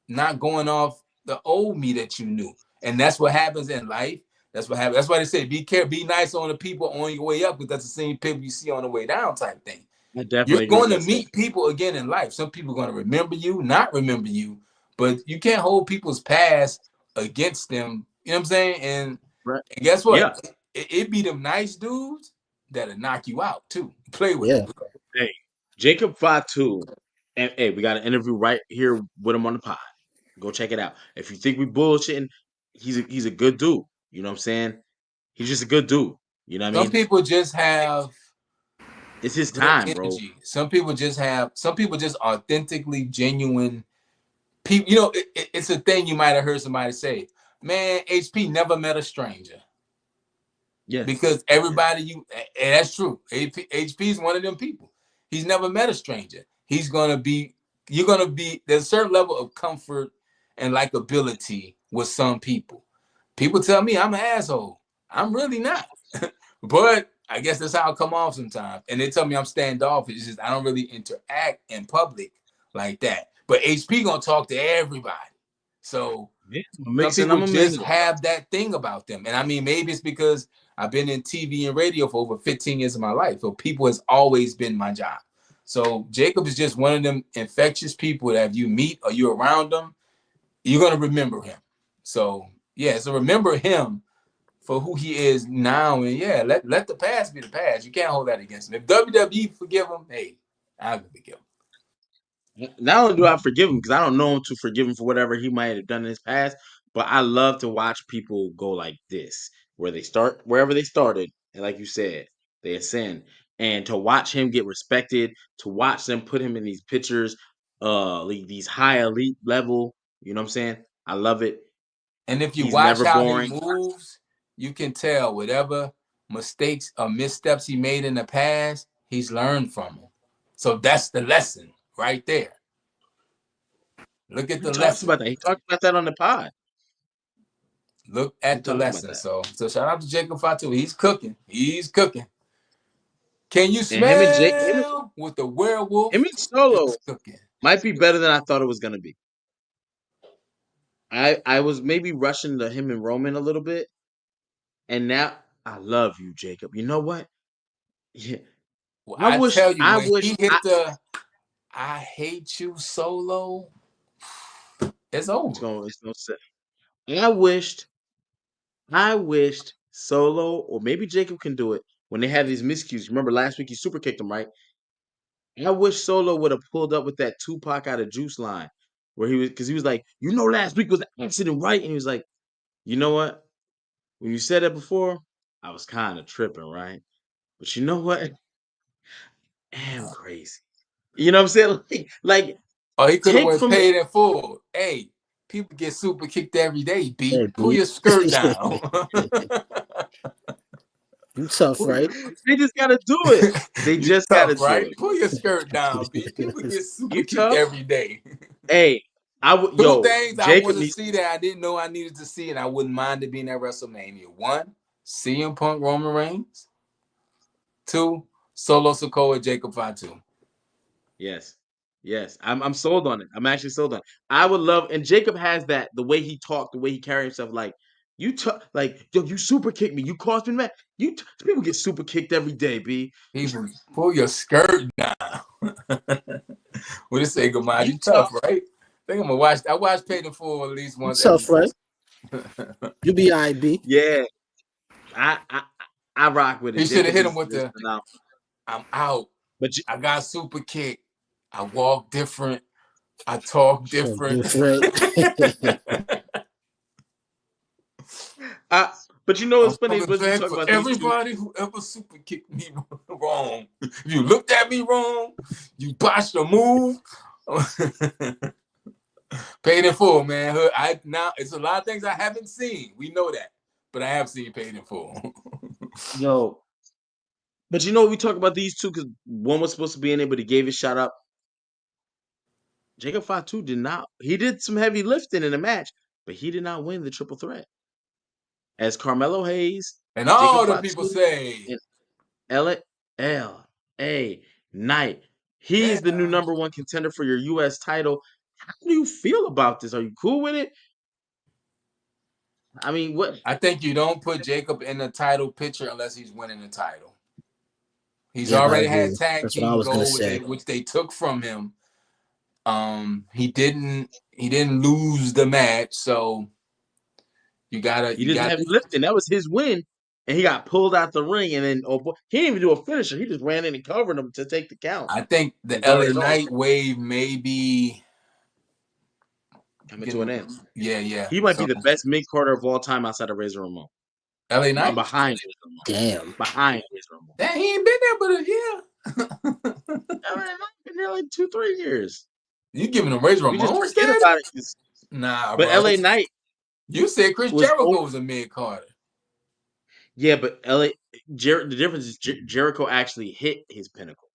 not going off the old me that you knew. And that's what happens in life. That's what happens. That's why they say be careful, be nice on the people on your way up, because that's the same people you see on the way down type thing. I You're definitely agree with going to that meet statement. people again in life. Some people are going to remember you, not remember you, but you can't hold people's past against them. You know what I'm saying? Right? And guess what? Yeah. It be them nice dudes that'll knock you out too. Play with them. Yeah. Hey, Jacob Fatu, and hey, we got an interview right here with him on the pod. Go check it out. If you think we bullshitting, he's a good dude. You know what I'm saying? He's just a good dude. You know what I Some mean? people just have It's his good time, bro. energy. Some people just authentically genuine people. You know, it's a thing you might have heard somebody say, man, HP never met a stranger. Yes. Because everybody and that's true. HP is one of them people. He's never met a stranger. You're gonna be, there's a certain level of comfort and likability with some people. People tell me I'm an asshole. I'm really not. But I guess that's how I come off sometimes. And they tell me I'm standoffish. It's just I don't really interact in public like that. But HP gonna talk to everybody. So Yeah, some I'm people a just mix. have that thing about them. And I mean, maybe it's because I've been in TV and radio for over 15 years of my life. So people has always been my job. So Jacob is just one of them infectious people that if you meet or you're around them, you're going to remember him. So yeah, so remember him for who he is now. And yeah, let the past be the past. You can't hold that against him. If WWE forgive him, hey, I can forgive him. Not only do I forgive him because I don't know him to forgive him for whatever he might have done in his past, but I love to watch people go like this, where they start wherever they started, and like you said, they ascend, and to watch him get respected, to watch them put him in these pictures, like these high elite level. You know what I'm saying? I love it. And if you He's watch never how he boring. moves, you can tell whatever mistakes or missteps he made in the past, he's learned from them. So that's the lesson right there. Look at He the talks lesson. about that. He talked about that on the pod. Look He at the talked about lesson. that. So shout out to Jacob Fatu. He's cooking. He's cooking. Can you And him and Jake, smell what the him werewolf and Solo is cooking? might be better than I thought it was gonna be. I was maybe rushing to him and Roman a little bit, and now I love you, Jacob. You know what? Yeah, Well, I tell you, I when wish he I hit the I hate you solo, it's over. it's no set. I wished Solo or maybe Jacob can do it when they have these miscues. Remember last week he super kicked him, right? I wish Solo would have pulled up with that Tupac out of Juice line where he was like, you know, last week was an accident, right? And he was like, you know what? When you said that before, I was kind of tripping, right? But you know what? I am crazy. You know what I'm saying? Like Oh, he could have take went from paid in full. Hey, people get super kicked every day, B. Hey, Pull B. your skirt down. You tough, right? they just gotta do it. They You just gotta tough, do right? it. Pull your skirt down, B. People get super You kicked tough? every day. Hey, I would Two yo, things I Jacob want to needs see that I didn't know I needed to see, and I wouldn't mind it being at WrestleMania. One, CM Punk Roman Reigns. 2, Solo Sikoa, Jacob Fatu. Yes. Yes. I'm sold on it. I'm actually sold on it. I would love, and Jacob has that, the way he talked, the way he carried himself, like you talk like, yo, you super kicked me. You cost me, man. People get super kicked every day, B. People, pull your skirt down. What it say, Gamad? You You tough. tough, right? I think I'm gonna watch. I watch Paid in Full at least once What's every up, month. Fred? You be IB. Yeah. I I I rock with He it. should have Jacob hit him is with the phenomenal. "I'm out. But I got super kick. I walk different. I talk So different." different. I but you know I'm what's funny coming is you back talk for about these two. everybody who ever super kicked me wrong. If you looked at me wrong, you botched a move. Paid in Full, man. Now it's a lot of things I haven't seen. We know that, but I have seen Paid in Full. Yo, but you know we talk about these two because one was supposed to be in it, but he gave his shot up. Jacob Fatu did not. He did some heavy lifting in the match, but he did not win the triple threat. As Carmelo Hayes, And Jacob all the people Fatu, say, and L.A. Knight. He yeah. is the new number one contender for your U.S. title. How do you feel about this? Are you cool with it? I mean, what? I think you don't put Jacob in the title picture unless he's winning the title. He's Yep, I already had agree. tag That's what I team was gonna gold, say. which they took from him. He didn't lose the match, so you He gotta did the heavy lifting. That was his win, and he got pulled out the ring. And then, oh boy, he didn't even do a finisher. He just ran in and covered him to take the count I think the and LA guarded off. Knight wave may be Coming to an getting, end. yeah. He might be So the best mid Carter of all time outside of Razor Ramon. LA Knight, Behind Razor Ramon. Damn. Behind Razor Ramon. that he ain't been there but a year. LA Knight been there like 2-3 years. You giving him Razor We just Ramon forget status? about it. Nah, But bro. LA Knight You said Chris was Jericho over. was a mid Carter. Yeah, but the difference is Jericho actually hit his pinnacle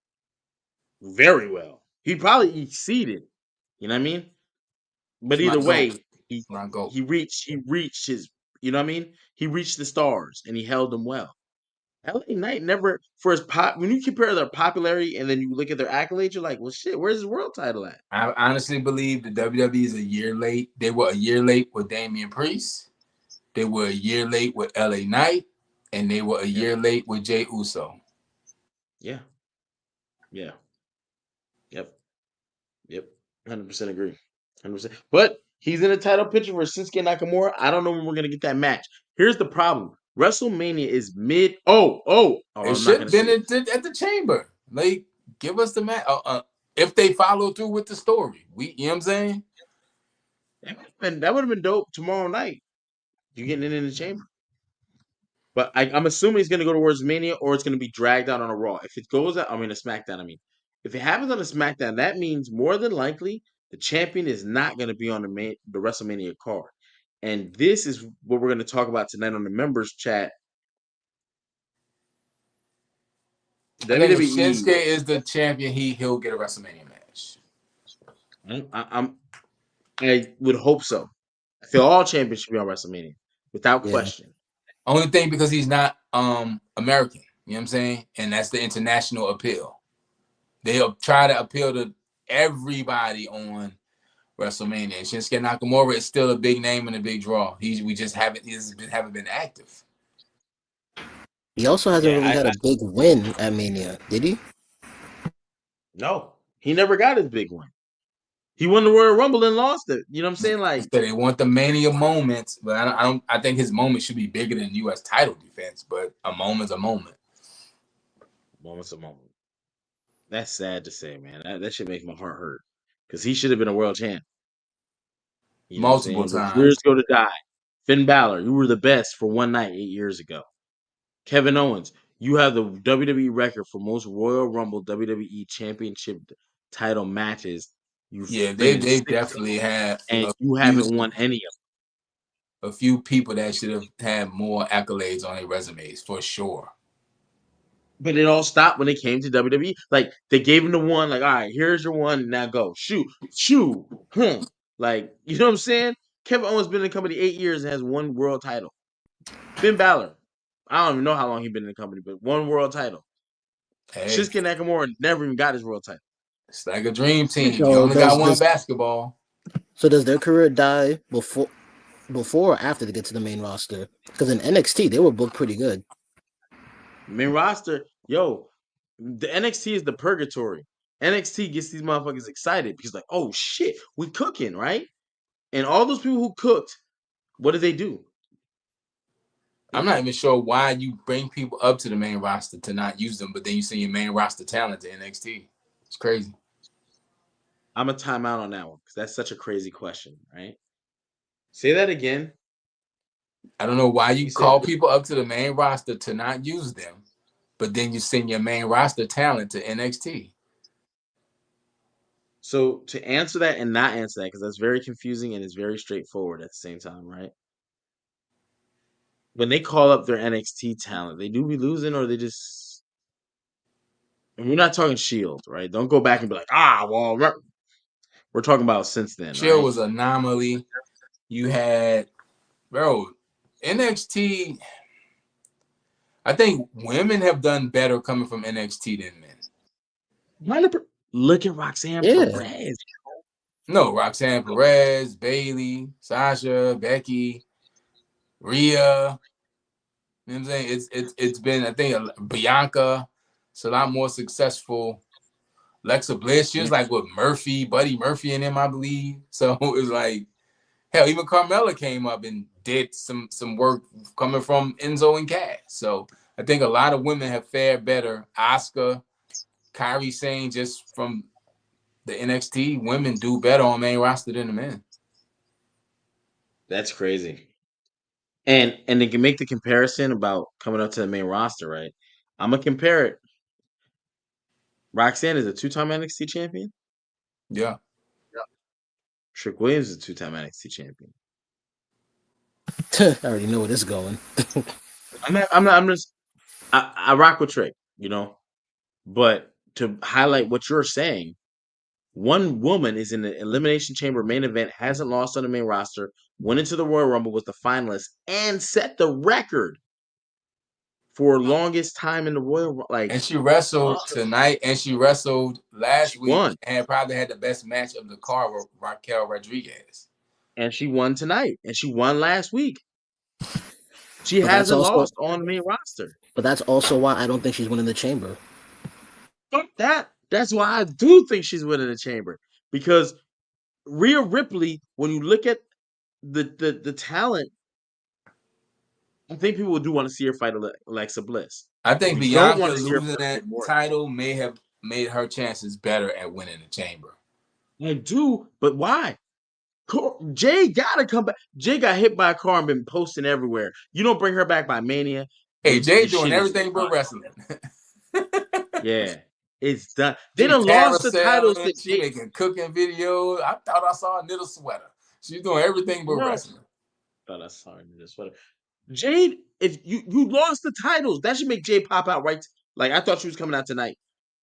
very well. He probably exceeded. You know what I mean? But It's my either goat. way, he My goat. he reached his, you know what I mean? He reached the stars and he held them well. LA Knight never, for his pop, when you compare their popularity and then you look at their accolades, you're like, well shit, where's his world title at? I honestly believe the WWE is a year late. They were a year late with Damian Priest. They were a year late with LA Knight, and they were a Yep. year late with Jey Uso. Yeah. Yeah. Yep. Yep. 100% agree. 100%. But he's in a title picture for Shinsuke Nakamura. I don't know when we're gonna get that match. Here's the problem. WrestleMania is mid. It I'm not should gonna have been say it. at the chamber. Like, give us the match. If they follow through with the story, you know what I'm saying? That would have been dope tomorrow night. You getting it in the chamber. But I'm assuming it's gonna go towards Mania or it's gonna be dragged out on a Raw. If it goes out, I mean a SmackDown. I mean, if it happens on a SmackDown, that means more than likely the champion is not gonna be on the WrestleMania card. And this is what we're gonna talk about tonight on the members chat. I think if WWE. Shinsuke is the champion, he'll get a WrestleMania match. I would hope so. I feel all champions should be on WrestleMania without Yeah. question. Only thing because he's not American. You know what I'm saying? And that's the international appeal. They'll try to appeal to everybody on WrestleMania. And Shinsuke Nakamura is still a big name and a big draw. We just haven't been active. He also hasn't really Yeah, had a big win at Mania, did he? no, he never got his big one. He won the Royal Rumble and lost it. You know what I'm saying? Like, So they want the Mania moments, but I don't. I think his moment should be bigger than U.S. title defense. But a moment's a moment. moment's a moment. That's sad to say, man. That should make my heart hurt because he should have been a world champ. You know what I'm Multiple saying? But times. years go to die. Finn Balor, you were the best for one night 8 years ago. Kevin Owens, you have the WWE record for most Royal Rumble WWE Championship title matches. You've Yeah, been they in they 6 definitely had and a you few haven't won any of people that should have had more accolades on their resumes for sure. But it all stopped when it came to WWE. Like they gave him the one, like, all right, here's your one, now go. Shoot, Like, you know what I'm saying? Kevin Owens been in the company 8 years and has one world title. Finn Balor, I don't even know how long he's been in the company, but one world title. Hey, Shinsuke Nakamura never even got his world title. it's like a dream team. You So only got does one this? basketball. So does their career die before or after they get to the main roster? Because in NXT they were booked pretty good. Main roster, yo, the NXT is the purgatory. NXT gets these motherfuckers excited because like, oh shit, we cooking, right? And all those people who cooked, what did they do? I'm not even sure why you bring people up to the main roster to not use them, but then you send your main roster talent to NXT. It's crazy. I'm a timeout on that one because that's such a crazy question, right? Say that again. I don't know why You you said call people up to the main roster to not use them, but then you send your main roster talent to NXT. so. To answer that and not answer that because that's very confusing and it's very straightforward at the same time, right? When they call up their NXT talent, they do be losing or they just. And we're not talking Shield, right? Don't go back and be like, well, we're talking about since then, Chill right? was an anomaly. You had, bro, NXT. I think women have done better coming from NXT than men. Look at Roxanne Yeah. Perez. No, Roxanne Perez, Bailey, Sasha, Becky, Rhea. You know what I'm saying? It's been, I think, Bianca. It's a lot more successful. Alexa Bliss, she was like with Murphy, Buddy Murphy and him, I believe. So it was like, hell, even Carmella came up and did some work coming from Enzo and Cass. So I think a lot of women have fared better. Asuka, Kyrie Sane, just from the NXT, women do better on main roster than the men. That's crazy. And they can make the comparison about coming up to the main roster, right? I'm gonna compare it. Roxanne is a two-time NXT champion. Yeah. Trick Williams is a two-time NXT champion. I already know where this is going. I'm just. I rock with Trick, you know. But to highlight what you're saying, one woman is in the Elimination Chamber main event, hasn't lost on the main roster, went into the Royal Rumble, was the finalist, and set the record for longest time in the Royal. Like, And she fuck, wrestled tonight, and she wrestled she last week, won, and probably had the best match of the card with Raquel Rodriguez. and she won tonight, and she won last week. She But that's hasn't also lost on the main roster. but that's also why I don't think she's winning the chamber. Fuck that. That's why I do think she's winning the chamber because Rhea Ripley, when you look at the talent, I think people do want to see her fight Alexa Bliss. I think You don't Bianca want to see her losing fight that Liv Morgan. title may have made her chances better at winning the chamber. I do, but why? Jay gotta come back. Jay got hit by a car and been posting everywhere. You don't bring her back by Mania. Hey, Jay Your doing shit is everything done. but wrestling. Yeah, it's done. They She done lost the titles carouseling. to She Jay. making cooking videos. I thought I saw a knit a sweater. She's doing everything but No, wrestling. thought I saw her in this sweater. Jade, if you lost the titles, that should make Jay pop out right. Like I thought she was coming out tonight.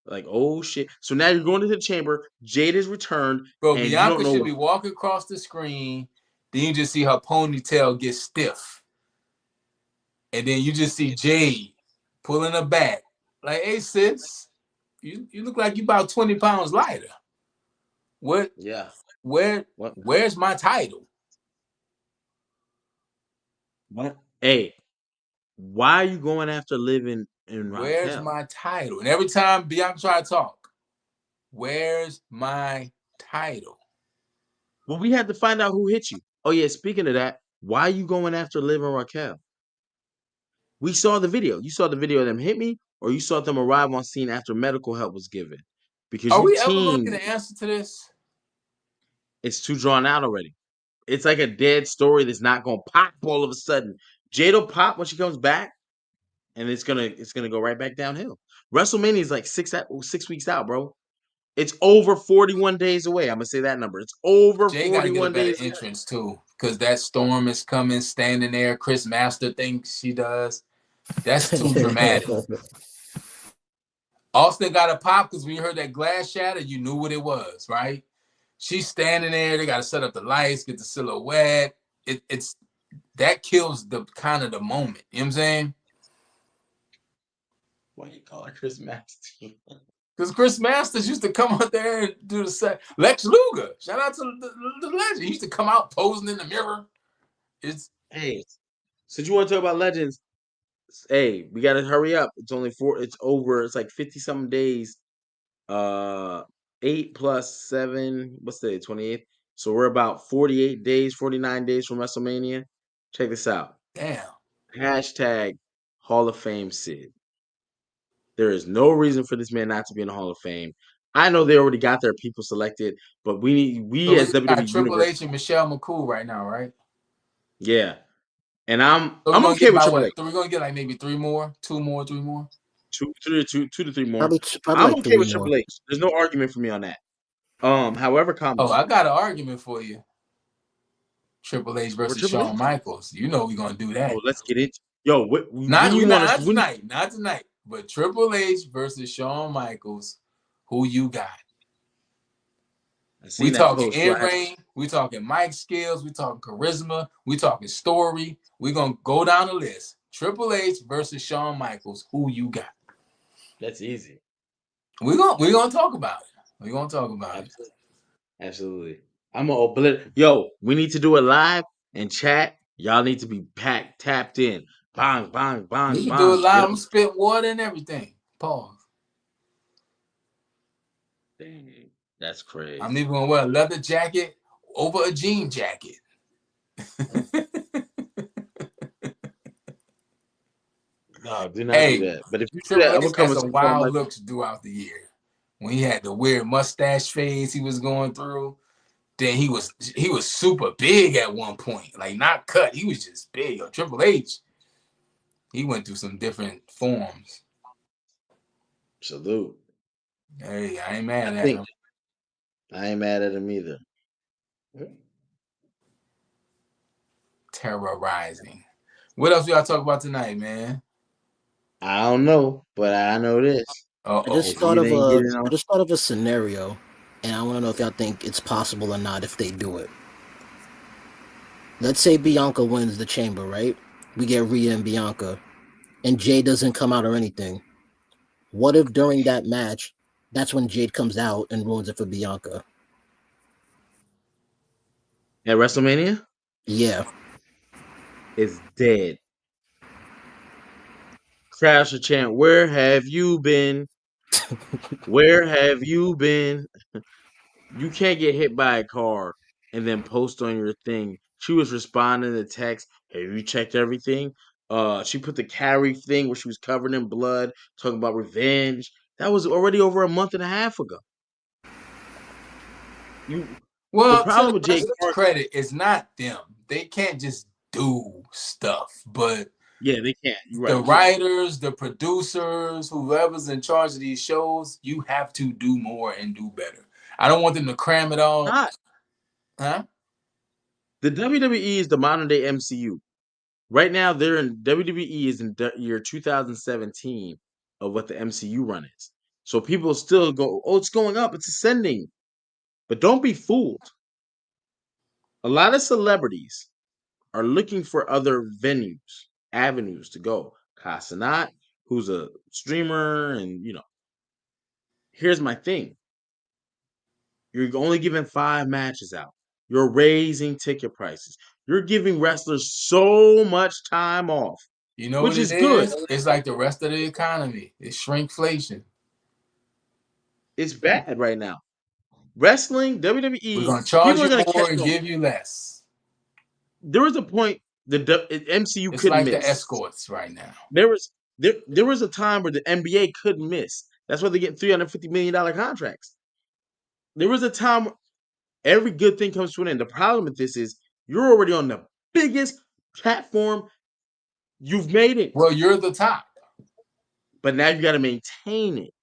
Like oh shit! So now you're going to the chamber. Jade has returned, Bro, and you don't Bianca know should what. be walking across the screen. Then you just see her ponytail get stiff. And then you just see Jade pulling her back. Like, hey, sis, you look like you about 20 pounds lighter. What Yeah. where What? where's my title? What? Hey, why are you going after living in Where's Raquel? my title? And every time Bianca try to talk, where's my title? Well, we had to find out who hit you. Oh yeah. Speaking of that, why are you going after Liv and Raquel? We saw the video. You saw the video of them hit me, or you saw them arrive on scene after medical help was given, because Are you we ever gonna get teamed. an answer to this? It's too drawn out already. It's like a dead story that's not gonna pop all of a sudden. Jade'll pop when she comes back, and it's gonna go right back downhill. WrestleMania is like 6 weeks out, bro. It's over 41 days away. I'm gonna say that number. It's over Jay got to get a 41 better days away. entrance too, because that storm is coming, standing there. Chris Master thinks she does. That's too dramatic. Austin got a pop because when you heard that glass shatter, you knew what it was, right? She's standing there. They got to set up the lights, get the silhouette. It's that kills the kind of the moment. You know what I'm saying? Why you call her Chris Masters? Because Chris Masters used to come out there and do the set. Lex Luger, shout out to the legend. He used to come out posing in the mirror. It's Hey, since you want to talk about legends, hey, we gotta hurry up. It's only four. It's over. It's like 50 something days. Uh, 8 plus 7. What's the 28th? So we're about 48 days, 49 days from WrestleMania. Check this out. damn. Hashtag Hall of Fame Sid. There is no reason for this man not to be in the Hall of Fame. I know they already got their people selected, but So we we as WWE got Triple Universe, H and Michelle McCool right now, right? yeah. And I'm So we're I'm gonna okay get with about Triple H. what? We're gonna get like maybe 3 more, 2 more, 3 more. Two to three more. Probably I'm like okay three with more. Triple H. There's no argument for me on that. However, Oh, comma I got an argument for you. Triple H over versus Triple Shawn H. Michaels. You know we're gonna do Oh, that. let's get it. Yo, when Not you we want not, us? not tonight, not tonight. But Triple H versus Shawn Michaels. Who you got? I We seen that talking post. in ring. We talking mic skills. We talking charisma. We talking story. We gonna go down the list. Triple H versus Shawn Michaels. Who you got? That's easy. We gonna talk about it. We gonna talk about it. Absolutely. Absolutely. I'm gonna obliterate. Yo, we need to do it live and chat. Y'all need to be packed, tapped in. Bang, bang, We bang, can do it bang. live. Get I'm them. spit water and everything. Pause. Dang, that's I'm crazy. even gonna wear a leather jacket over a jean jacket. No, do not do Hey, that. But if you do Triple that, I'm H gonna come had and some see Shawn wild Michaels. looks throughout the year. When he had the weird mustache phase he was going through, then he was super big at one point, like not cut. He was just big. Yo, Triple H, he went through some different forms. Salute. Hey, I ain't I mad at think him. I ain't mad at him either. Terrorizing. What else we gotta talk about tonight, man? I don't know, but I know this. Uh I oh. just If thought he of didn't get a it I on, just thought of a scenario, and I want to know if y'all think it's possible or not if they do it. Let's say Bianca wins the Chamber, right? We get Rhea and Bianca, and Jade doesn't come out or anything. What if during that match, that's when Jade comes out and ruins it for Bianca? at WrestleMania, Yeah, it's dead. Crowd should chant, "Where have you been? Where have you been?" You can't get hit by a car and then post on your thing. She was responding to text, "Have you checked everything?" She put the carry thing where she was covered in blood, talking about revenge. That was already over a month and a half ago. You, the Well, to problem the with Jade wrestlers' Cargill, credit, it's not them. They can't just do stuff, but yeah, they can't. You're the right. You're right. writers, the producers, whoever's in charge of these shows, you have to do more and do better. I don't want them to cram it all, Not huh? the WWE is the modern day MCU. Right now, they're in WWE is in year 2017 of what the MCU run is. So people still go, "Oh, it's going up. It's ascending." But don't be fooled. A lot of celebrities are looking for other venues, avenues to go. Casanat, who's a streamer, and here's my thing: you're only giving 5 matches out. You're raising ticket prices. You're giving wrestlers so much time off, You know what which it is good. is? It's like the rest of the economy. It's shrinkflation. It's bad right now. Wrestling, We're WWE, gonna charge people are you gonna more catch and on. give you less. There was a point the MCU It's couldn't like the miss. escorts right now. There was a time where the NBA couldn't miss. That's why they get $350 million contracts. There was a time where every good thing comes to an end. The problem with this is you're already on the biggest platform. You've made it, Well, you're the top. but now you got to maintain it.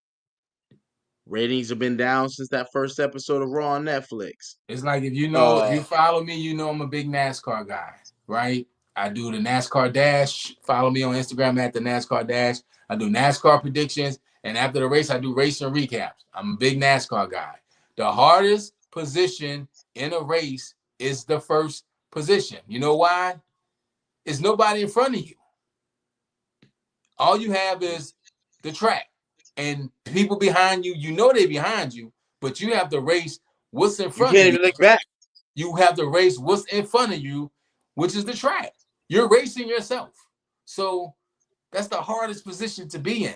Ratings have been down since that first episode of Raw on Netflix. It's like if you Uh, follow me, you know I'm a big NASCAR guy, right? I do the NASCAR Dash. Follow me on Instagram at the NASCAR Dash. I do NASCAR predictions, and after the race, I do racing recaps. I'm a big NASCAR guy. The hardest position in a race is the first position. You know why? It's nobody in front of you. All you have is the track. And people behind you, you know they're behind you, but you have to race what's in You front of can't you. even look back. You have to race what's in front of you, which is the track. You're racing yourself. So that's the hardest position to be in.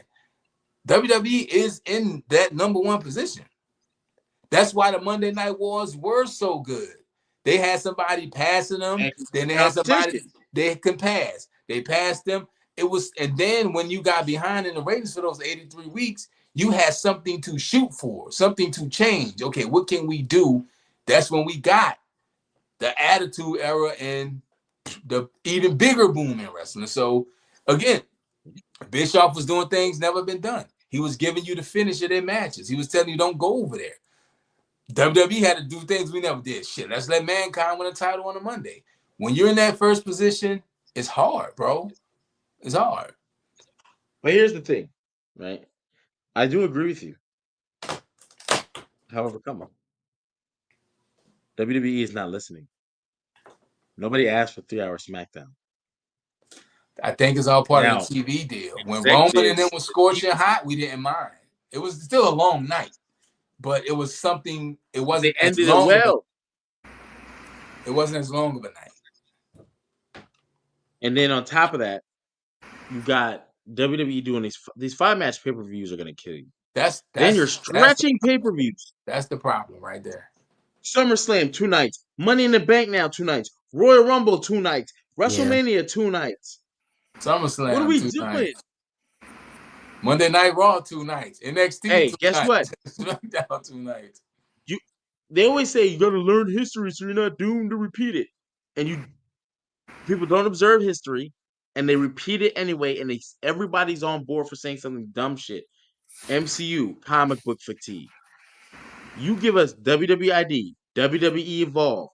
WWE is in that number one position. That's why the Monday Night Wars were so good. They had somebody passing them, And then they had somebody competition. they can pass. They passed them. It was, and then when you got behind in the ratings for those 83 weeks, you had something to shoot for, something to change. Okay, what can we do? That's when we got the Attitude Era and the even bigger boom in wrestling. So again, Bischoff was doing things never been done. He was giving you the finish of their matches. He was telling you don't go over there. WWE had to do things we never did. Shit, let's let Mankind win a title on a Monday. When you're in that first position, it's hard, bro. It's hard. But here's the thing, right? I do agree with you. However, come on. WWE is not listening. Nobody asked for 3-hour SmackDown. I think it's all part Now, of the TV deal. When Roman and them executives, was scorching hot, we didn't mind. It was still a long night, but it was something. It they wasn't as ended it long of a. well. It wasn't as long of a night. And then on top of that, you got WWE doing these 5-match pay-per-views are going to kill you. Then you're stretching pay-per-views. That's the problem right there. SummerSlam 2 nights, Money in the Bank now 2 nights, Royal Rumble 2 nights, WrestleMania 2 nights. SummerSlam. What are we 2 doing? nights. Monday Night Raw 2 nights. NXT. Hey, 2 guess nights. what? SmackDown 2 nights. They always say you got to learn history so you're not doomed to repeat it. And people don't observe history, and they repeat it anyway. And everybody's on board for saying something dumb shit. MCU comic book fatigue. You give us WWID, WWE Evolve,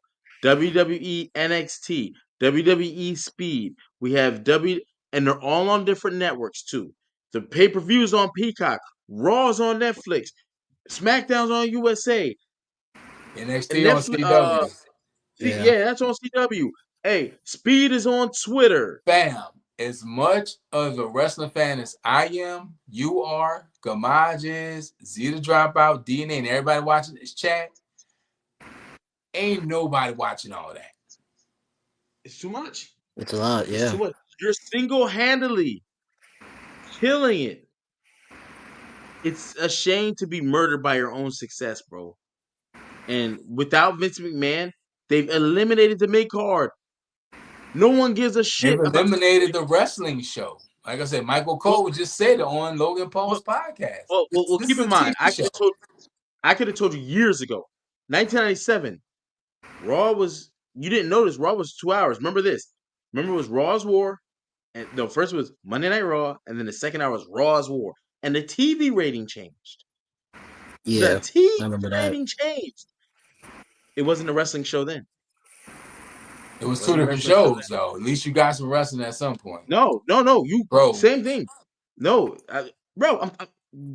WWE NXT, WWE Speed. We have and they're all on different networks too. The pay-per-views on Peacock, Raw's on Netflix, SmackDown's on USA, and NXT on Netflix. CW. Yeah, that's on CW. Hey, Speed is on Twitter. Bam. As much of a wrestling fan as I am, you are, Gamaj is, Z the Dropout, DNA, and everybody watching this chat, ain't nobody watching all that. It's too much. It's a lot, yeah. It's too much. You're single-handedly killing it. It's a shame to be murdered by your own success, bro. And without Vince McMahon, they've eliminated the mid card. No one gives a shit. They've eliminated the wrestling show. Like I said, Michael Cole just said it on Logan Paul's podcast. Well, keep in mind, I could have told you years ago, 1997. Raw was, you didn't notice, Raw was 2 hours. Remember this. Remember it was Raw's War. And no, first it was Monday Night Raw, and then the second hour was Raw's War. And the TV rating changed. Yeah, the TV I remember that. rating changed. It wasn't a wrestling show then. It was 2 different shows, though. At least you got some wrestling at some point. No. You, bro, same thing. No, bro, I'm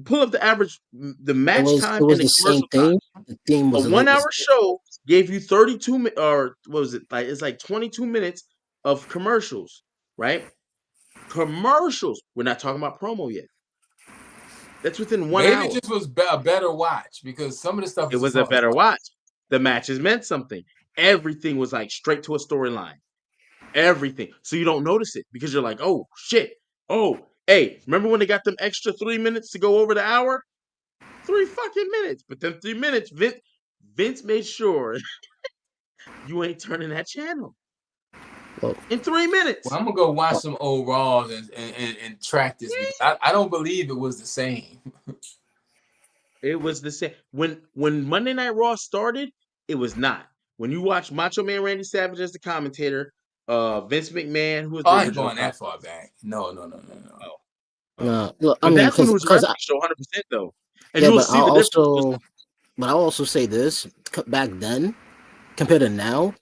pull up the average, the match time. It was and the same thing. The theme was a 1 hour show gave you 32 or what was it? Like, it's like 22 minutes of commercials, right? Commercials. We're not talking about promo yet. That's within 1 hour. Maybe it just was a better watch because some of the stuff. It was a better watch. The matches meant something. Everything was like straight to a storyline. Everything. So you don't notice it because you're like, oh shit. Oh, hey, remember when they got them extra 3 minutes to go over the hour? 3 fucking minutes. But then 3 minutes, Vince made sure you ain't turning that channel. In 3 minutes. Well, I'm gonna go watch some old Raws and track this because I don't believe it was the same. It was the same. When Monday Night Raw started, it was not. When you watch Macho Man Randy Savage as the commentator, Vince McMahon, who was I ain't going that far back. No. Look, I mean, that's when it was a wrestling show, 100% though. And you'll see the difference. But I'll also say this: back then, compared to now,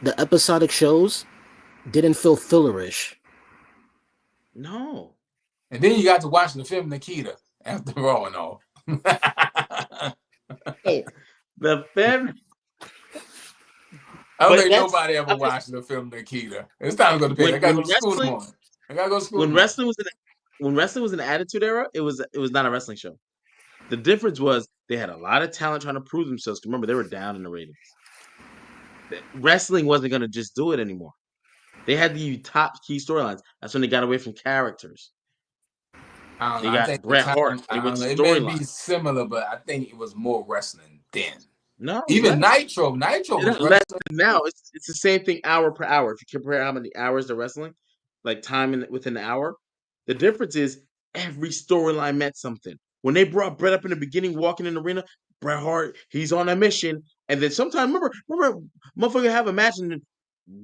the episodic shows didn't feel fillerish. No. And then you got to watch the film Nikita after Raw and all. The film. I don't think nobody ever watched the film Nikita. It's time to go to bed. I gotta go to school tomorrow. When when wrestling was in the Attitude Era, it was not a wrestling show. The difference was they had a lot of talent trying to prove themselves. Remember, they were down in the ratings. Wrestling wasn't going to just do it anymore. They had the top key storylines. That's when they got away from characters. I don't They know. I got think the Bret time, Hart. They I went don't to know. It may be storyline. similar, but I think it was more wrestling then. No, Even less. Nitro was Less wrestling. than now. It's the same thing hour per hour. If you compare how many hours they're wrestling, like time within the hour, the difference is every storyline meant something. When they brought Bret up in the beginning, walking in the arena, Bret Hart, he's on a mission. And then sometimes, remember, motherfucker have a match and then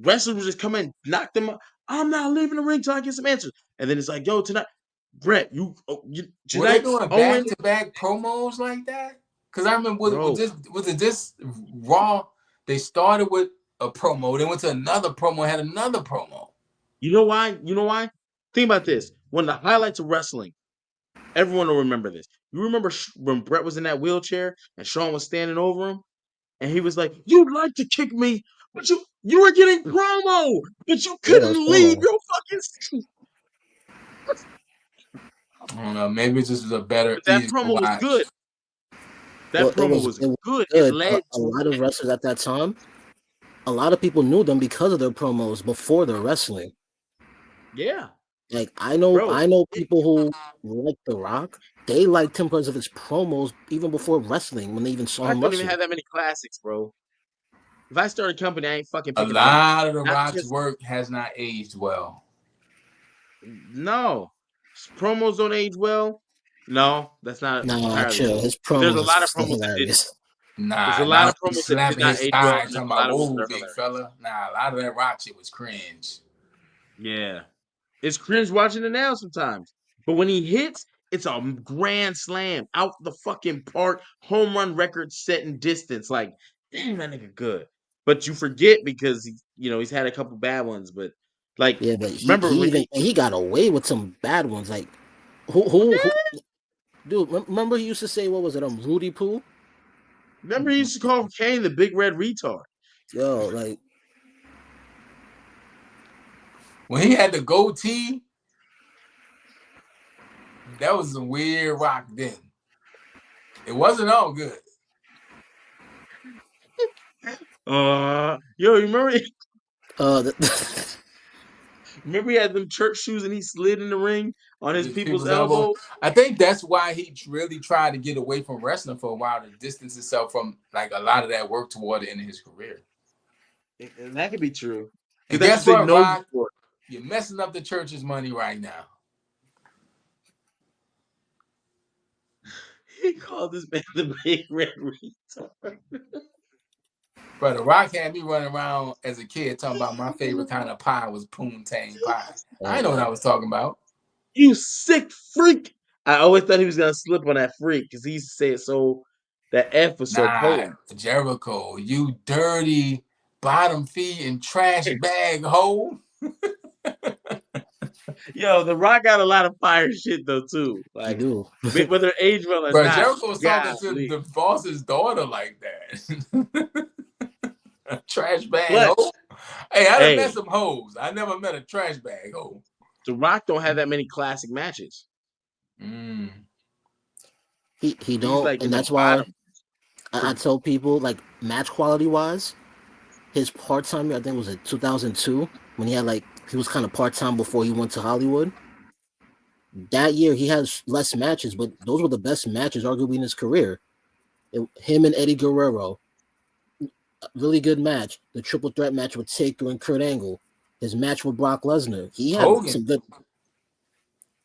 wrestlers would just come in, knock them up. I'm not leaving the ring till I get some answers. And then it's like, yo, tonight, Bret, Were they tonight, doing Owen, back-to-back promos like that? Because I remember bro. was it this Raw? They started with a promo, then went to another promo, had another promo. You know why? You know why? Think about this. One of the highlights of wrestling, everyone will remember this. You remember when Bret was in that wheelchair and Shawn was standing over him, and he was like, "You'd like to kick me, but you were getting promo, but you Yeah, that was couldn't leave promo. your fucking seat." I don't know. Maybe this is a better, But that easier promo was watch. good. That Well, promo was it was good. It good. led A to a lot of match. wrestlers at that time, a lot of people knew them because of their promos before their wrestling. Yeah, Like bro. I know people who like The Rock. They liked him because of his promos even before wrestling when they even saw Rock him don't even wrestle. have that many classics, bro. If I start a company, I ain't fucking A picking The Rock. lot of The Not Rock's because work has not aged well. no promos don't age well. No, that's not Nah, entirely chill. true. His But there's a promos is lot of still promos that didn't. hilarious. There's a Nah, lot not of when promos he's that did slapping not his age well, thigh, and there's talking a lot about, of ones "Whoa, that are big hilarious. fella." Nah, a lot of that Rock shit was cringe. Yeah, it's cringe watching it now sometimes. But when he hits, it's a grand slam out the fucking park, home run record setting distance. Like, damn, that nigga good. But you forget because he's had a couple bad ones. But like, Yeah, but remember when he got away with some bad ones. Like who dude, remember he used to say what was it, Rudy Poo? remember he used to call Kane the big red retard. Yo, like When he had the goatee, that was some weird Rock then. It wasn't all good. Yo, you remember? the, Remember he had them church shoes and he slid in the ring on his His people's people's elbow. elbow. I think that's why he really tried to get away from wrestling for a while to distance himself from like a lot of that work toward the end of his career. And that could be true And because that's guess what they what, know you Rock? for. You're messing up the church's money right now. He called this man the big red retard. But The Rock had me running around as a kid talking about my favorite kind of pie was poontang pie. I know what I was talking about. You sick freak. I always thought he was gonna slip on that freak because he used to say it so that F was so Nah, potent. Jericho, you dirty bottom feeding trash bag hoe. Yo, The Rock got a lot of fire shit though too. he Like do. whether age well or But not, Jericho was talking to golly. the boss's daughter like that. Trash bag hoe. Clutch. Hey, I done met Hey, some hoes. I never met a trash bag hoe. The Rock don't have that many classic matches. Mm. He He's don't, like in and the that's why bottom. I tell people like match quality wise, his part time I think was in 2002 when he was kind of part time before he went to Hollywood. That year he has less matches, but those were the best matches arguably in his career. Him and Eddie Guerrero, a really good match. The triple threat match with Taker and Kurt Angle. His match with Brock Lesnar. Hogan.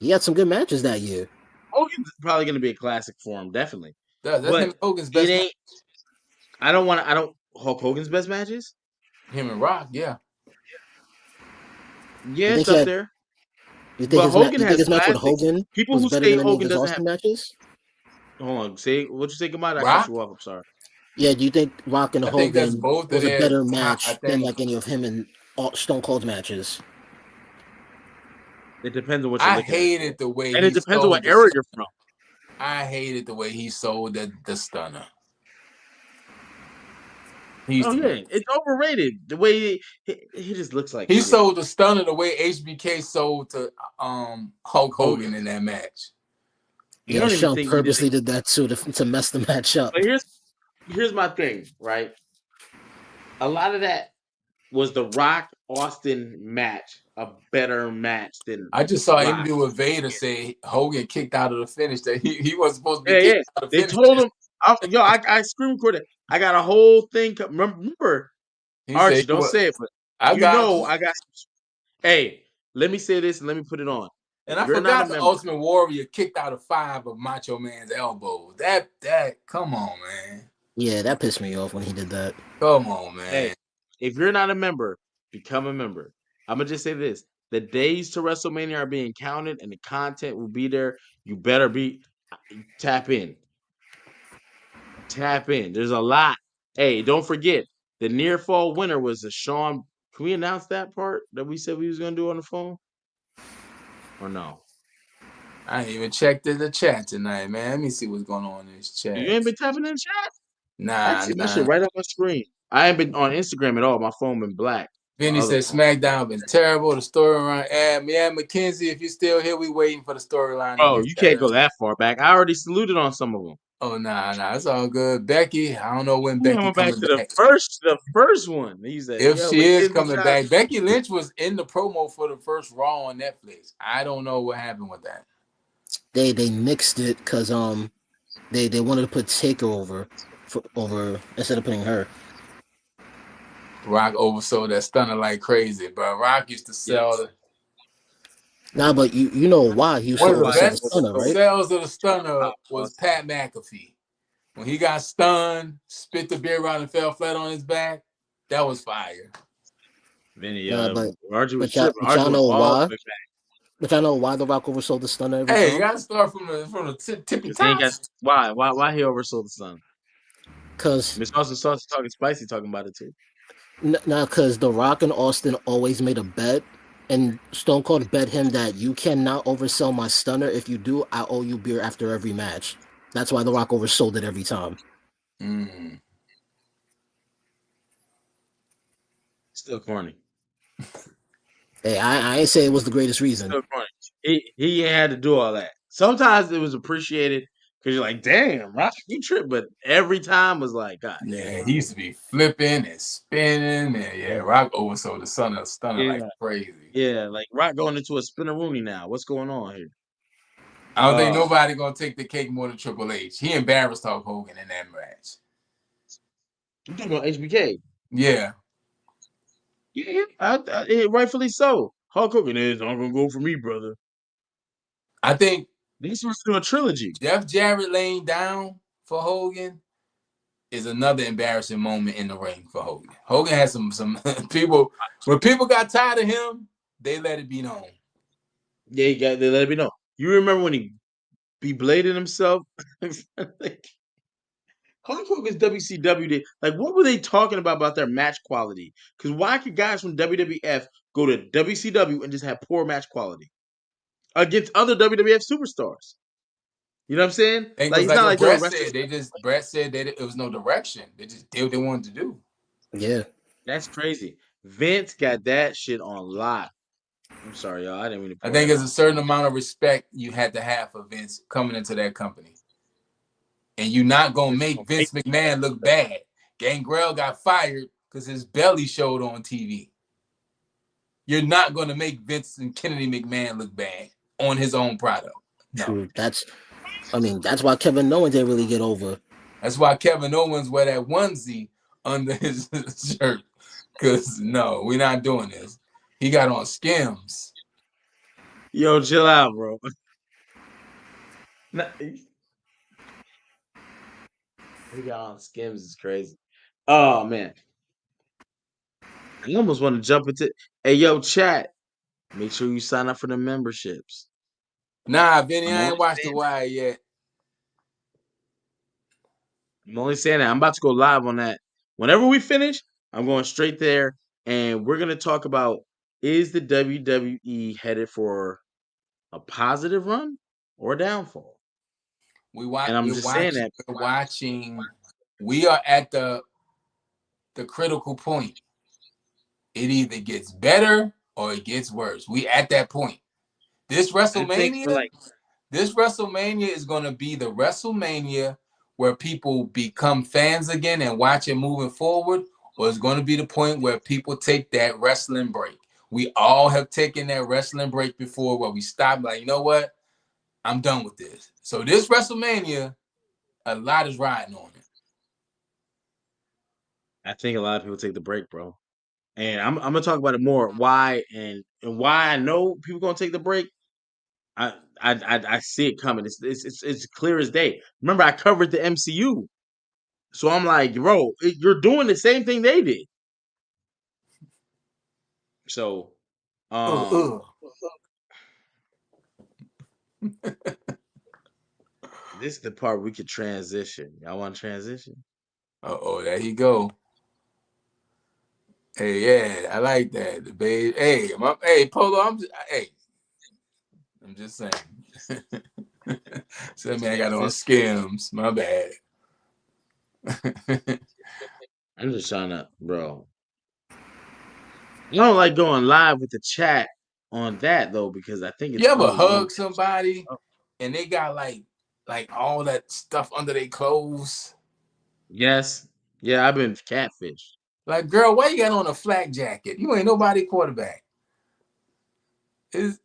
He had some good matches that year. Hogan's probably gonna be a classic for him, definitely. That's him But and Hogan's it best match. ain't. I don't Hulk Hogan's best matches. Him and Rock, yeah. Yeah, You think it's he up had? there. But Hogan You think has his match with classics. Hogan People was who better say than any of Hogan his doesn't have. Austin matches? Hold on, say what you say, Gamad. I cut Rock? you off. I'm sorry. Yeah, do you think Rock and I think that's Hogan both of was a their better top. I match than think like any of him and Stone Cold's matches? It depends on what you're I looking at, hated the way and it he depends on sold what the era you're from. I hated the way he sold the stunner. He used Oh to yeah, be. it's overrated. The way he just looks like He shit. sold the stunner the way HBK sold to Hulk Hogan. Hogan in that match. You Yeah, don't even Shawn think he did it. purposely did that too to mess the match up. But here's my thing, right? A lot of that was the Rock Austin match a better match than I just saw Rock. Interview with Vader say Hogan kicked out of the finish, that he wasn't supposed to be Yeah, kicked yeah. out of the They finish. told him, I screen recorded. I got a whole thing. Remember, He said Archie, he don't was. say it, but I got you. I got. Hey, let me say this and let me put it on. And If I you're not a forgot the member, Ultimate Warrior kicked out of 5 of Macho Man's elbows. Come on, man. Yeah, that pissed me off when he did that. Come on, hey, man. if you're not a member, become a member. I'm gonna just say this: the days to WrestleMania are being counted, and the content will be there. You better be tap in, tap in. There's a lot. Hey, don't forget the near fall winner was a Sean. Can we announce that part that we said we was gonna do on the phone, or no? I ain't even checked in the chat tonight, man. Let me see what's going on in this You chat. ain't been tapping in the chat. I Nah, see my shit nah. right on my screen. I ain't been on Instagram at all. My phone been black. My Vinny other said phone. SmackDown been terrible. The storyline. Yeah, McKenzie, if you're still here, we waiting for the storyline to Oh, get you can't better. go that far back. I already saluted on some of them. Oh, nah, it's all good. Becky, I don't know when We Becky went back coming to back. the first one. He said, If "Yo, she is McKenzie coming shot." back, Becky Lynch was in the promo for the first Raw on Netflix. I don't know what happened with that. They mixed it because they wanted to put Taker over instead of putting her. Rock oversold that stunner like crazy, but Rock used to sell Yes. the, Nah, but you know why he used one to of the Why oversell he the best stunner, right? sales of the over the stunner top was was Pat McAfee. When he got stunned, spit the beer out and fell flat on his back, that was fire. Vinny. Nah, Archie was but y'all tripping. but y'all Archie went know all the why? way back But y'all know why the Rock oversold the stunner every Hey, you time? gotta start from the tippy because he ain't top. got why he oversold the sun. Cause Miss Austin Sauce talking spicy talking about it too. cause the Rock and Austin always made a bet, and Stone Cold bet him that you cannot oversell my stunner. If you do, I owe you beer after every match. That's why the Rock oversold it every time. Mm. Still corny. Hey, I ain't say it was the greatest reason. Still corny. He ain't had to do all that. Sometimes it was appreciated because you're like, damn, Rock, you trip. But every time was like, God damn. Yeah, he used to be flipping and spinning, and yeah, Rock oversold the stunner like Yeah, crazy. yeah. Like Rock going into a spinneroonie now. What's going on here? I don't think Uh, nobody gonna take the cake more than Triple H. He embarrassed Hulk Hogan in that match. you talking about HBK? Yeah, Yeah, rightfully so. Hulk Hogan is not gonna go for me, brother. I think These supposed to do a trilogy. Jeff Jarrett laying down for Hogan is another embarrassing moment in the ring for Hogan. Hogan had some people, when people got tired of him, they let it be known. Yeah, they let me know. You remember when he bladed himself? Like, Hulk Hogan's WCW did. Like, what were they talking about their match quality? Because why could guys from WWF go to WCW and just have poor match quality against other WWF superstars? You know what I'm saying? I think it Like, was it's like not what like they were Brett wrestlers. said. Brett said that it was no direction. They just did what they wanted to do. Yeah. That's crazy. Vince got that shit on lock. I'm sorry, y'all. I didn't mean to I pour think that there's a out. certain amount of respect you had to have for Vince coming into that company. And you're not gonna make Vince McMahon look bad. Gangrel got fired because his belly showed on TV. You're not gonna make Vince and Kennedy McMahon look bad on his own product. No. True. That's why Kevin Owens didn't really get over. That's why Kevin Owens wear that onesie under his shirt. Cause no, we're not doing this. He got on Skims. Yo, chill out, bro. He got on Skims is crazy. Oh man, I almost want to jump into. Hey, yo, chat. Make sure you sign up for the memberships. Nah, Vinny, I'm I only ain't watched The saying. Wire yet. I'm only saying that. I'm about to go live on that. Whenever we finish, I'm going straight there, and we're gonna talk about is the WWE headed for a positive run or a downfall? We watch And I'm we're just saying watching that. we're watching we are at the the critical point. It either gets better or it gets worse. We at that point. This I think for WrestleMania, like this WrestleMania is going to be the WrestleMania where people become fans again and watch it moving forward, or it's going to be the point where people take that wrestling break. We all have taken that wrestling break before where we stop, like, you know what? I'm done with this. So this WrestleMania, a lot is riding on it. I think a lot of people take the break, bro. And I'm gonna talk about it more. Why and why I know people gonna take the break. I see it coming. It's clear as day. Remember, I covered the MCU, so I'm like, bro, you're doing the same thing they did. So, um, Uh, this is the part we could transition. Y'all want to transition? oh, there you go. Hey, yeah, I like that. The babe. Hey, Polo. I'm just saying. So man, I got on Transition. skims. My bad. I'm just trying to, bro. I don't like going live with the chat on that though because I think You it's ever really one. hug somebody and they got like all that stuff under their clothes? Yes, yeah, I've been catfished. Like, girl, why you got on a flak jacket? You ain't nobody quarterback. It's,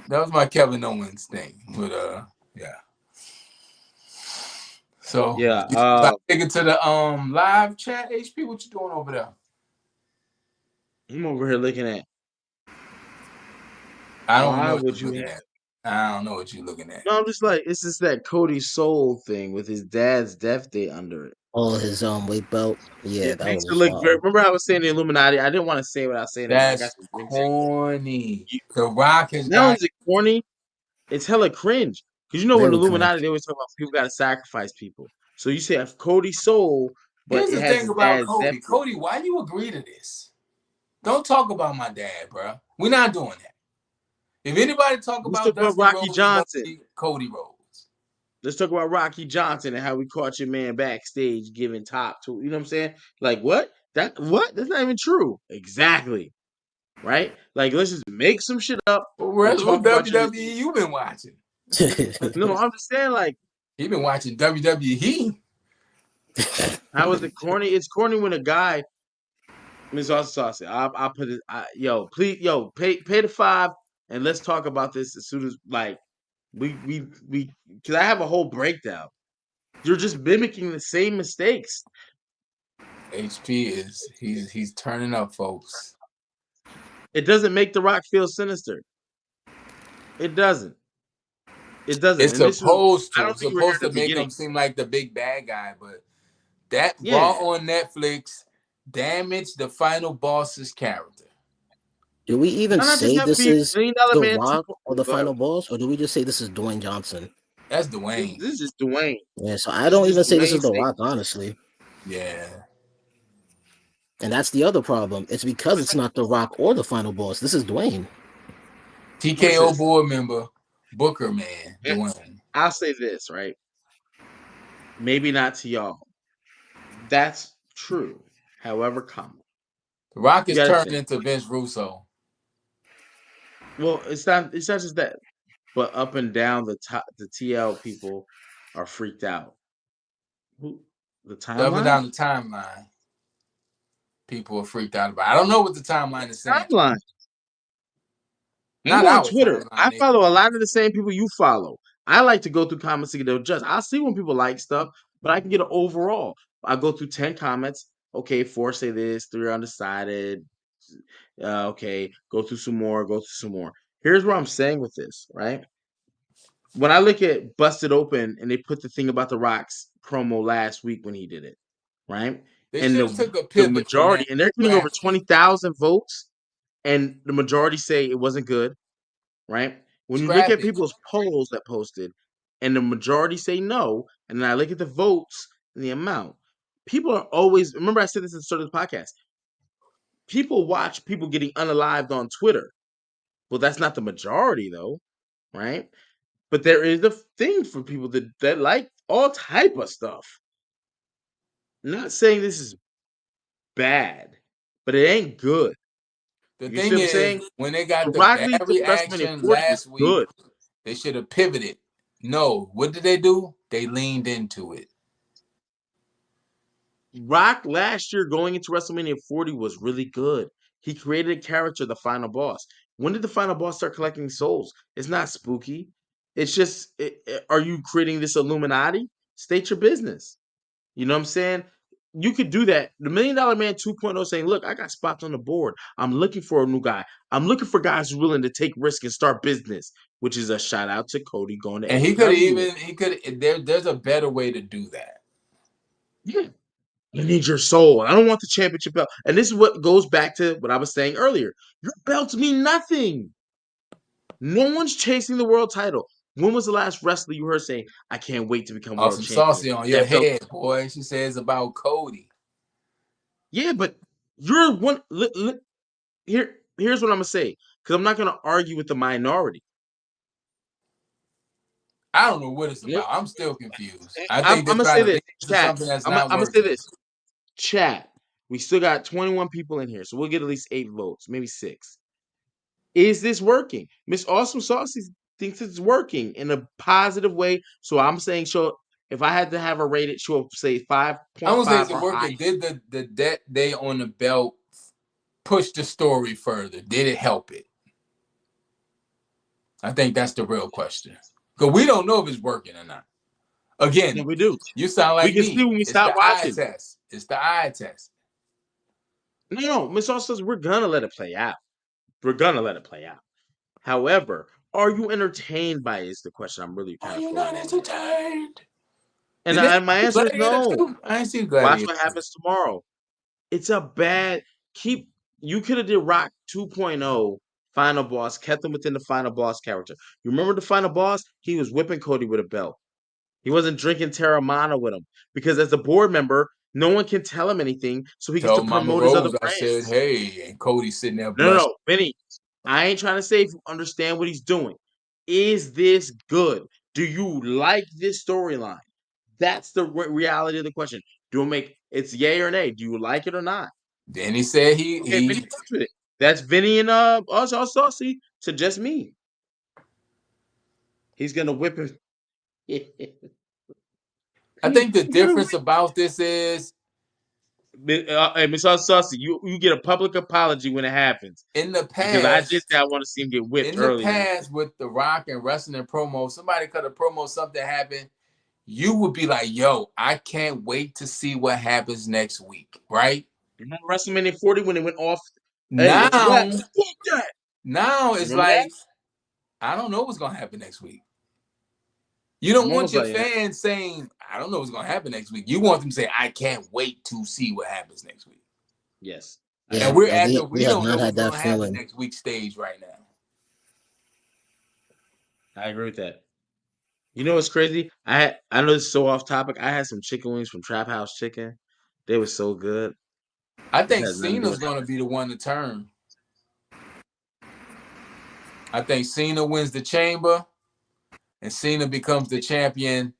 that was my Kevin Owens thing. But yeah. So Yeah, you about to take it to the live chat, HP. What you doing over there? I'm over here looking at I don't why know what would you're you looking have. at. I don't know what you're looking at. No, I'm just like it's just that Cody Soul thing with his dad's death day under it. Oh, his weight belt. Yeah, It that makes it was look very. wild. Remember, I was saying the Illuminati. I didn't want to say what I was saying, but I got That's some drinks. corny. The Rock has Not only got is it corny, it's hella cringe. Because you know when the Very cringe. Illuminati, they always talk about people got to sacrifice people. So you say a Cody Soul, but Here's it the has thing his about dad's death Cody. day. Cody, why you agree to this? Don't talk about my dad, bro. We're not doing that. If anybody talk Let's talk about about Dusty Rocky Rhodes, it's gonna Johnson. be Cody Rhodes. Let's talk about Rocky Johnson and how we caught your man backstage giving top to. You know what I'm saying? Like what? What? That's not even true. Exactly. Right? Like let's just make some shit up and What talk about your. WWE you been watching? No, I'm just saying like He been watching WWE. how is it corny? It's corny when a guy. Miss Saucy, I'll put it. Yo, please, yo, pay the $5 and let's talk about this as soon as like we because I have a whole breakdown. You're just mimicking the same mistakes. HP is he's turning up, folks. It doesn't make The Rock feel sinister. It doesn't. It doesn't. It's And this was supposed I to. don't It's think you were here supposed at to the make beginning. him seem like the big bad guy, but that Raw Yeah. on Netflix damaged the final boss's character. Do we even Why not just say have it this be is $1 million The man Rock or the Go ahead. final boss, or do we just say this is Dwayne Johnson? That's This, Dwayne. this is just Dwayne. Yeah, so I This is don't even just say this Dwayne is The saying Rock, honestly. Yeah. And that's the other problem. It's because it's not The Rock or the final boss. This is Dwayne. watch TKO this. board member, Booker man, Eh, Dwayne. I'll say this, right? Maybe not to y'all. That's true. However, comma. The Rock You is gotta turned think. into Vince Russo. Well, it's not just that, but up and down the TL people are freaked out. Who the Up and timeline? down the timeline, people are freaked out about. I don't know what the timeline is saying. Timeline. I'm Not on our Twitter. I timeline. follow a lot of the same people you follow. I like to go through comments to get adjust. I see when people like stuff, but I can get an overall. I go through 10 comments. Okay, 4 say this, 3 are undecided. Okay, go through some more, go through some more. Here's what I'm saying with this, right? When I look at Busted Open and they put the thing about the Rocks promo last week when he did it, right? They And should have took a the pivot from majority, that and they're getting over graphic. 20,000 votes, and the majority say it wasn't good, right? When you look Scrap at it. people's polls that posted, and the majority say no, and then I look at the votes and the amount, people are always remember I said this at the start of the podcast. People watch people getting unalived on Twitter. Well, that's not the majority though, right? But there is a thing for people that like all type of stuff. Not saying this is bad, but it ain't good. The You see thing what I'm is, saying? when they The got the Rock bad leading to WrestleMania reaction 40 was last week, good. they should have pivoted. No, what did they do? They leaned into it. Rock last year going into WrestleMania 40 was really good. He created a character, the final boss. When did the final boss start collecting souls? It's not spooky. It's just, are you creating this Illuminati? State your business. You know what I'm saying? You could do that. The Million Dollar Man 2.0 saying, look, I got spots on the board. I'm looking for a new guy. I'm looking for guys who are willing to take risk and start business, which is a shout out to Cody going to And he could AEW. even there's a better way to do that. Yeah. I need your soul. I don't want the championship belt. And this is what goes back to what I was saying earlier. Your belts mean nothing. No one's chasing the world title. When was the last wrestler you heard saying, I can't wait to become world Awesome champion? saucy on your That belt. head, boy. She says about Cody. Yeah, but you're one. Here's what I'm gonna say, because I'm not gonna argue with the minority. I don't know what it's Yeah, about. I'm still confused. I I'm think they're gonna trying say to this, lean into chat. something that's I'm not gonna say working. this, chat. We still got 21 people in here, so we'll get at least 8 votes, maybe 6. Is this working? Miss Awesome Saucy thinks it's working in a positive way. So I'm saying, so if I had to have her rated, she'll say I don't say it's 5.5 or higher. working. Did the debt day on the belt push the story further? Did it help it? I think that's the real question. Because we don't know if it's working or not. No, Again, we do. you sound We like can see me. when we It's stop the eye watching. test. It's the eye test. No, Miss Awesome says we're gonna let it play out. We're gonna let it play out. However, are you entertained by it is the question I'm really Are kind of you not throwing in there. entertained? And, Did they my do answer is Gladiator no. 2? I ain't seen Watch Gladiator what 2. happens tomorrow. It's a bad keep. You could have did Rock 2.0 final boss, kept him within the final boss character. You remember the final boss? He was whipping Cody with a belt. He wasn't drinking Terramana with him because as a board member, no one can tell him anything, so he gets to Told Mama promote his other Rose, I said, brands. hey, and Cody sitting there No, no, blushing. no, Vinny. I ain't trying to say if you understand what he's doing. Is this good? Do you like this storyline? That's the reality of the question. Do it make it's yay or nay? Do you like it or not? Then he said Okay, Vinny he fucks with it. That's Vinny and us all saucy to just me. He's gonna whip him. I think the He's gonna difference about this is whip. Hey, Miss Saucy, you get a public apology when it happens in the because I just past, I want to see him get whipped early tonight. with The Rock and wrestling promo, somebody cut a promo, something happened, you would be like, yo, I can't wait to see what happens next week, right? Remember WrestleMania 40 when it went off? Hey, it's wet. Now, Fuck that. now You it's remember that? like, I don't know what's gonna happen next week. You don't I'm want almost your like that. fans saying, I don't know what's gonna happen next week. You want them to say, I can't wait to see what happens next week. Yes, I And Yeah, agree with we're that. at we the we we have don't know not what's had that gonna happen feeling. next week stage right now. I agree with that. You know what's crazy? I know this is so off topic. I had some chicken wings from Trap House Chicken. They were so good. I This think has nothing to do Cena's with gonna be the one to turn. I think Cena wins the chamber and Cena becomes the champion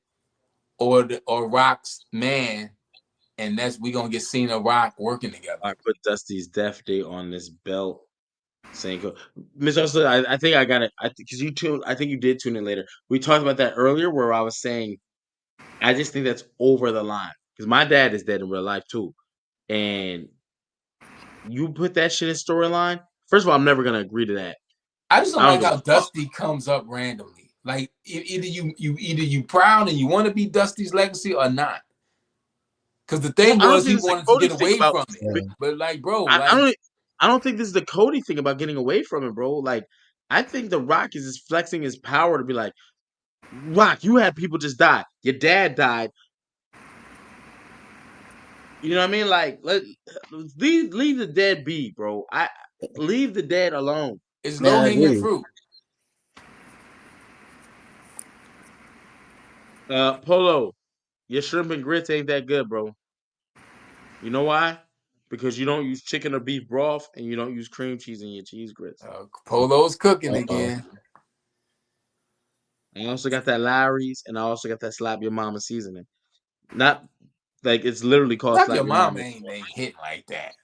or Rock's man, and that's we gonna get Cena Rock working together. I put Dusty's death date on this belt. Saying, Miss Ursula, I think I got it. I because you tuned. I think you did tune in later. We talked about that earlier, where I was saying I just think that's over the line because my dad is dead in real life too, and you put that shit in storyline. First of all, I'm never gonna agree to that. I just don't I don't like give how a fuck. Dusty comes up randomly. Like either you proud and you want to be Dusty's legacy or not. Because the Well, thing I don't was think he this is a wanted to Cody get thing away about. from it. But like, bro, I, I like don't. I don't think this is the Cody thing about getting away from it, bro. Like, I think The Rock is just flexing his power to be like, Rock, you had people just die. Your dad died. You know what I mean? Like, leave the dead be, bro. I leave the dead alone. it's low Yeah, I hanging agree. fruit. Polo, your shrimp and grits ain't that good, bro. You know why? Because you don't use chicken or beef broth, and you don't use cream cheese in your cheese grits. Polo's cooking Uh-oh. again. I also got that Lowry's, and I also got that slap your mama seasoning. Not Like it's literally called Slap Slap Your Your Mama. Mama ain't hit like that.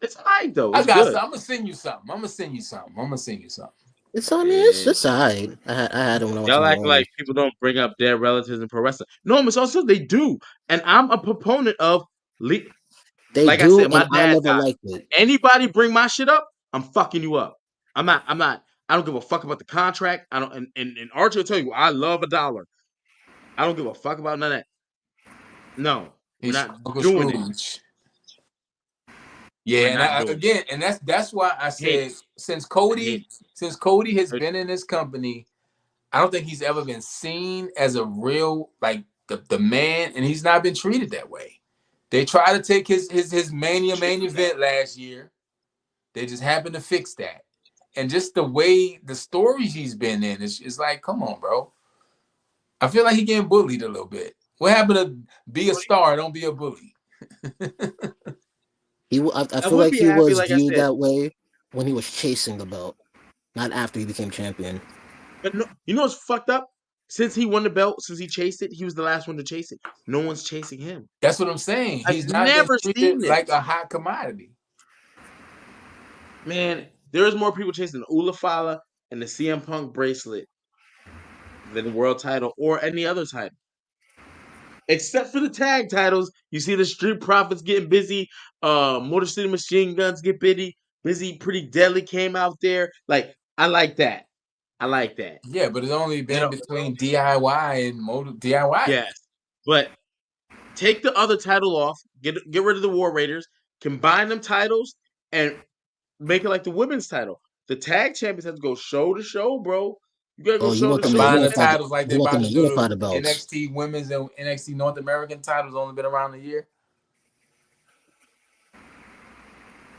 It's alright though. I It's got good. some. I'm gonna send you something. I'm gonna send you something. It's I mean, Yeah. it's alright. I had it when I went to Y'all New act like Orleans. people don't bring up dead relatives in pro wrestling. No, Miss also they do, and I'm a proponent of. They Like I do, said, and my I dad never died. liked it. Anybody bring my shit up, I'm fucking you up. I'm not. I'm not. I don't give a fuck about the contract. I don't. And Archie will tell you, I love a dollar. I don't give a fuck about none of that. No, we're He's not Uncle doing it. Scrooge. Yeah, We're and not doing it. again, and that's why I Hate said it. since I hate Cody has it. been in this company, I don't think he's ever been seen as a real like the man, and he's not been treated that way. They tried to take his Mania main event last year. They just happened to fix that, and just the way the stories he's been in is like, come on, bro. I feel like he getting bullied a little bit. What happened to be a star? Don't be a bully. I I feel would like be he happy, was like I viewed said, that way when he was chasing the belt, not after he became champion. but no, you know what's fucked up? Since he won the belt, since he chased it, he was the last one to chase it. No one's chasing him. That's what I'm saying. I've He's not been never treated seen like this. a hot commodity. Man, there's more people chasing the Ulafala and the CM Punk bracelet than the world title or any other title. Except for the tag titles, you see the Street Profits getting busy. Motor City Machine Guns get busy. Pretty Deadly came out there. Like I like that. I like that. Yeah, but it's only You been know, between DIY and motor DIY. yes. But take the other title off. Get rid of the War Raiders. Combine them titles and make it like the women's title. The tag champions have to go show to show, bro. You gotta go Oh, you show want to them to show. Combine the unify titles like you they're want about them to to do unify the the belts. NXT Women's and NXT North American titles only been around a year.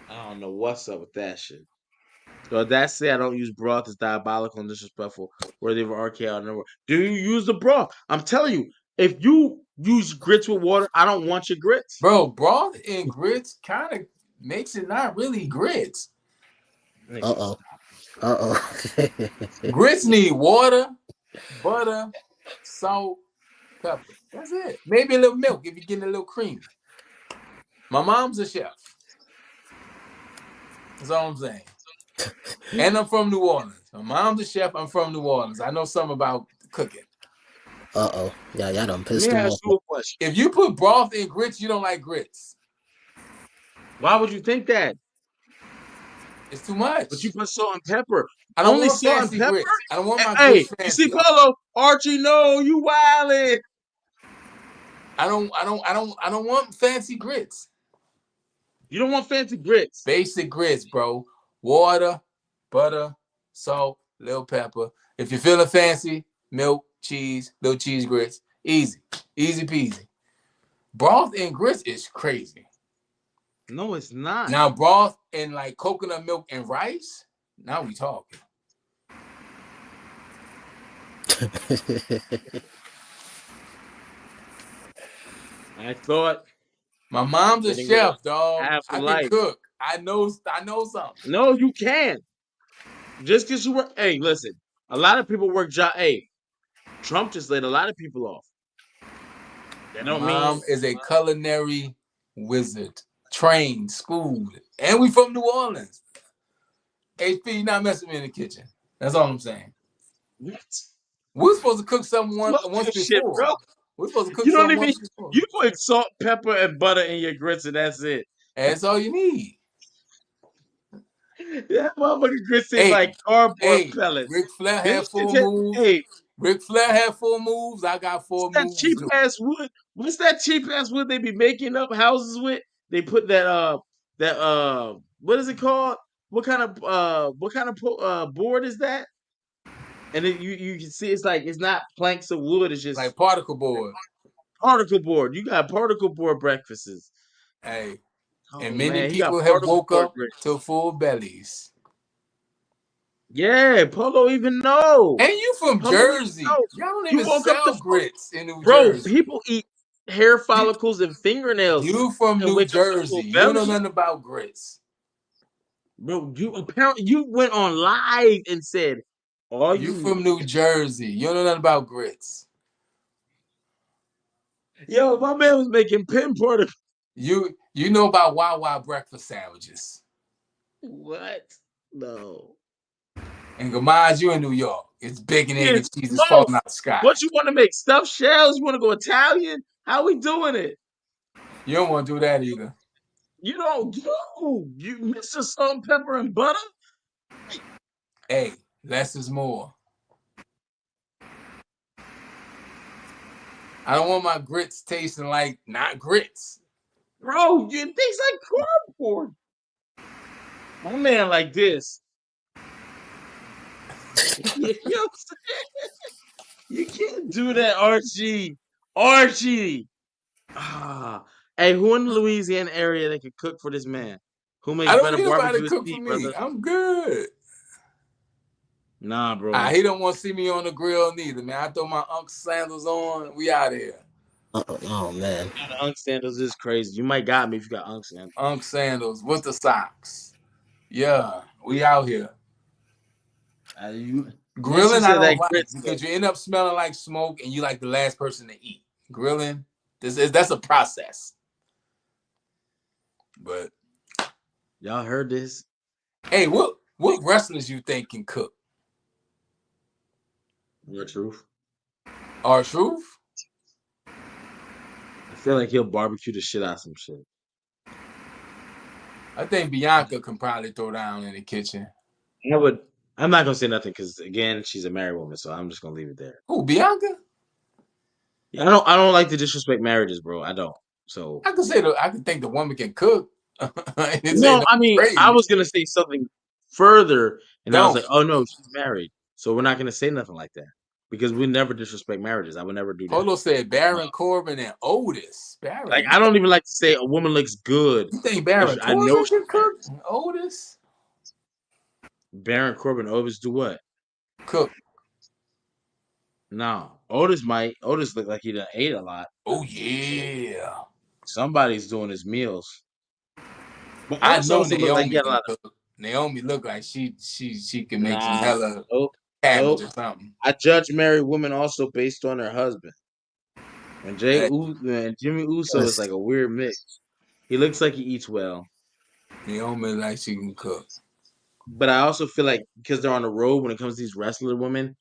I don't know what's up with that shit. So that's it. I don't use broth. It's diabolical and disrespectful. Worthy of RKO. Never. Do you use the broth? I'm telling you, if you use grits with water, I don't want your grits. Bro, broth and grits kind of makes it not really grits. Uh oh. Uh oh. Grits need water, butter, salt, pepper. That's it. Maybe a little milk if you're getting a little creamy. My mom's a chef. That's all I'm saying. And I'm from New Orleans. My mom's a chef. I'm from New Orleans. I know something about cooking. Uh oh. Yeah, y'all done Let me pissed him ask off. you a question. If you put broth in grits, you don't like grits. Why would you think that? It's too But you much. put salt and pepper. I don't Only want salt and fancy pepper? grits. I don't want my Hey, grits you see fancy. Polo? Archie, no, you wildin'. I don't want fancy grits. You don't want fancy grits. Basic grits, bro. Water, butter, salt, little pepper. If you're feeling fancy, milk, cheese, little cheese grits. Easy. Easy peasy. Broth and grits is crazy. No, it's not. Now broth and like coconut milk and rice. Now we talking. I thought My mom's a getting rid of chef, dog. half of I can life. cook. I know something. No, you can't. Just because you work. Hey, listen. A lot of people work job. Hey, Trump just laid a lot of people off. That My don't mean mom is a culinary wizard, trained, schooled, and we from New Orleans. HP, you not messing with me in the kitchen. That's all I'm saying. what? We're supposed to cook something Smoke once your shit, before. bro. We're supposed to cook You don't something even. once before. You put salt, pepper, and butter in your grits, and that's it. And that's all you need. That motherfucking grits taste Hey, like cardboard hey, pellets. Ric Flair This had shit. four moves. Hey, Ric Flair had four moves. I got what's four that moves cheap too. ass wood? What's that cheap ass wood they be making up houses with? They put that what is it called? What kind of board is that? And then you can see it's like it's not planks of wood. It's Like just particle board. particle board. You got particle board breakfasts. Hey, and Oh many man, he got people have particle woke board up grits. to full bellies. Yeah, Polo even know. And you from Polo even Jersey. know. Y'all don't You even woke up to sell grits in New bro. Jersey. People eat hair You, follicles and fingernails you from and New wake up to Jersey. full You don't know belly. nothing about grits. Bro, you apparently you went on live and said all You you from New Jersey. You don't know nothing about grits. Yo, my man was making pinboard. You know about Wawa breakfast sandwiches. What? No. And Gamage, you in New York. It's bacon, egg, and It's cheese is falling close. out the sky. What you want to make? Stuffed shells? You want to go Italian? How we doing it? You don't want to do that either. You don't do. You mix the salt and pepper and butter? Hey, less is more. I don't want my grits tasting like not grits. Bro, you things like cardboard. My man like this. You know what I'm saying? You can't do that, Archie. Archie. Ah. Hey, who in the Louisiana area that can cook for this man? Who makes I don't better need nobody to barbecue cook for feet, me. brother? I'm good. Nah, bro. He don't want to see me on the grill neither, man. I throw my Uncle sandals on. We out here. Oh man. Yeah, the Unk sandals is crazy. You might got me if you got Unk sandals. Uncle sandals with the socks. Yeah, we out here. Once you Grilling, I said that don't like grits, because you end up smelling like smoke and you like the last person to eat. Grilling, that's a process. But y'all heard this? hey, what wrestlers you think can cook? The truth. R-Truth? I feel like he'll barbecue the shit out of some shit. I think Bianca can probably throw down in the kitchen. I'm not gonna say nothing because again, she's a married woman, so I'm just gonna leave it there. Who, Bianca? Yeah, I don't like to disrespect marriages, bro. I don't. So I can think the woman can cook. It's ain't no, no I mean, I crazy. was gonna say something further, and I was Don't. like, oh no, she's married, so we're not gonna say nothing like that because we never disrespect marriages. I would never do that. Polo said Baron Corbin and Otis. Like Baron, I don't even like to say a woman looks good you think if Baron I know Corbin she's can married. cook? Otis? Baron Corbin, Otis do what? Cook. No, Otis might. Otis look like he done ate a lot. Oh So yeah. somebody's doing his meals. But I Otis know also look like he Naomi had a can lot of cook. Naomi look like she can make some nah. hella Nope. cabbage Nope. or something. I judge married women also based on their husband. And Hey, Jimmy Uso is Yes. like a weird mix. He looks like he eats well, Naomi like she can cook. but I also feel like because they're on the road when it comes to these wrestler women,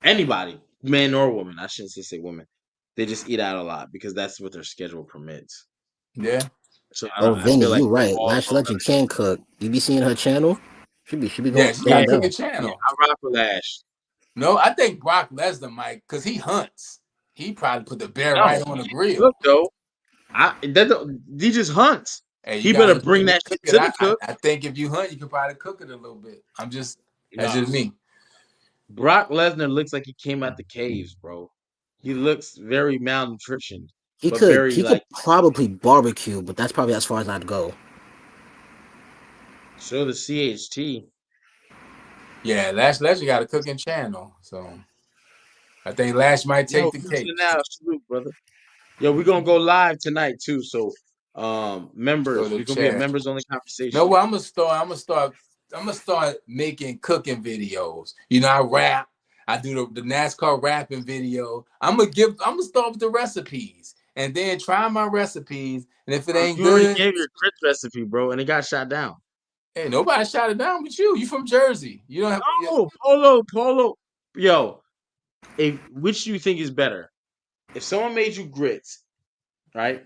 anybody, man or woman, I shouldn't say women, they just eat out a lot because that's what their schedule permits. Yeah. So Oh, I Vinny, feel like you they're right. all Lash gonna Legend can cook. You be seeing her channel? She be Yeah, going she got yeah, a throwing cooking down. yeah. channel. I rock with Lash. No, I think Brock Lesnar might, because he hunts. He probably put the bear right No, on the look grill. though, he just hunts. Hey, you He better gotta bring let me that cook shit it. to the I, cook. I think if you hunt, you can probably cook it a little bit. That's No, just me. Brock Lesnar looks like he came out the caves, bro. He looks very malnutritioned, He but could very he could like probably barbecue, but that's probably as far as I'd go. so the CHT. Yeah, Lash Legend got a cooking channel. So I think Lash might Yo, take the listen cake. now, salute, brother. Yo, we're gonna go live tonight too. So So members, the we're gonna be a chat. members only No, conversation. well, I'm gonna start making cooking videos. You know, I rap. I do the NASCAR rapping video. I'm gonna start with the recipes and then try my recipes. And if it ain't You already good, gave your grits recipe, bro, and it got shot down. hey, nobody shot it down but you. You from Jersey. You don't have No, Polo. Yo, which do you think is better? If someone made you grits, right?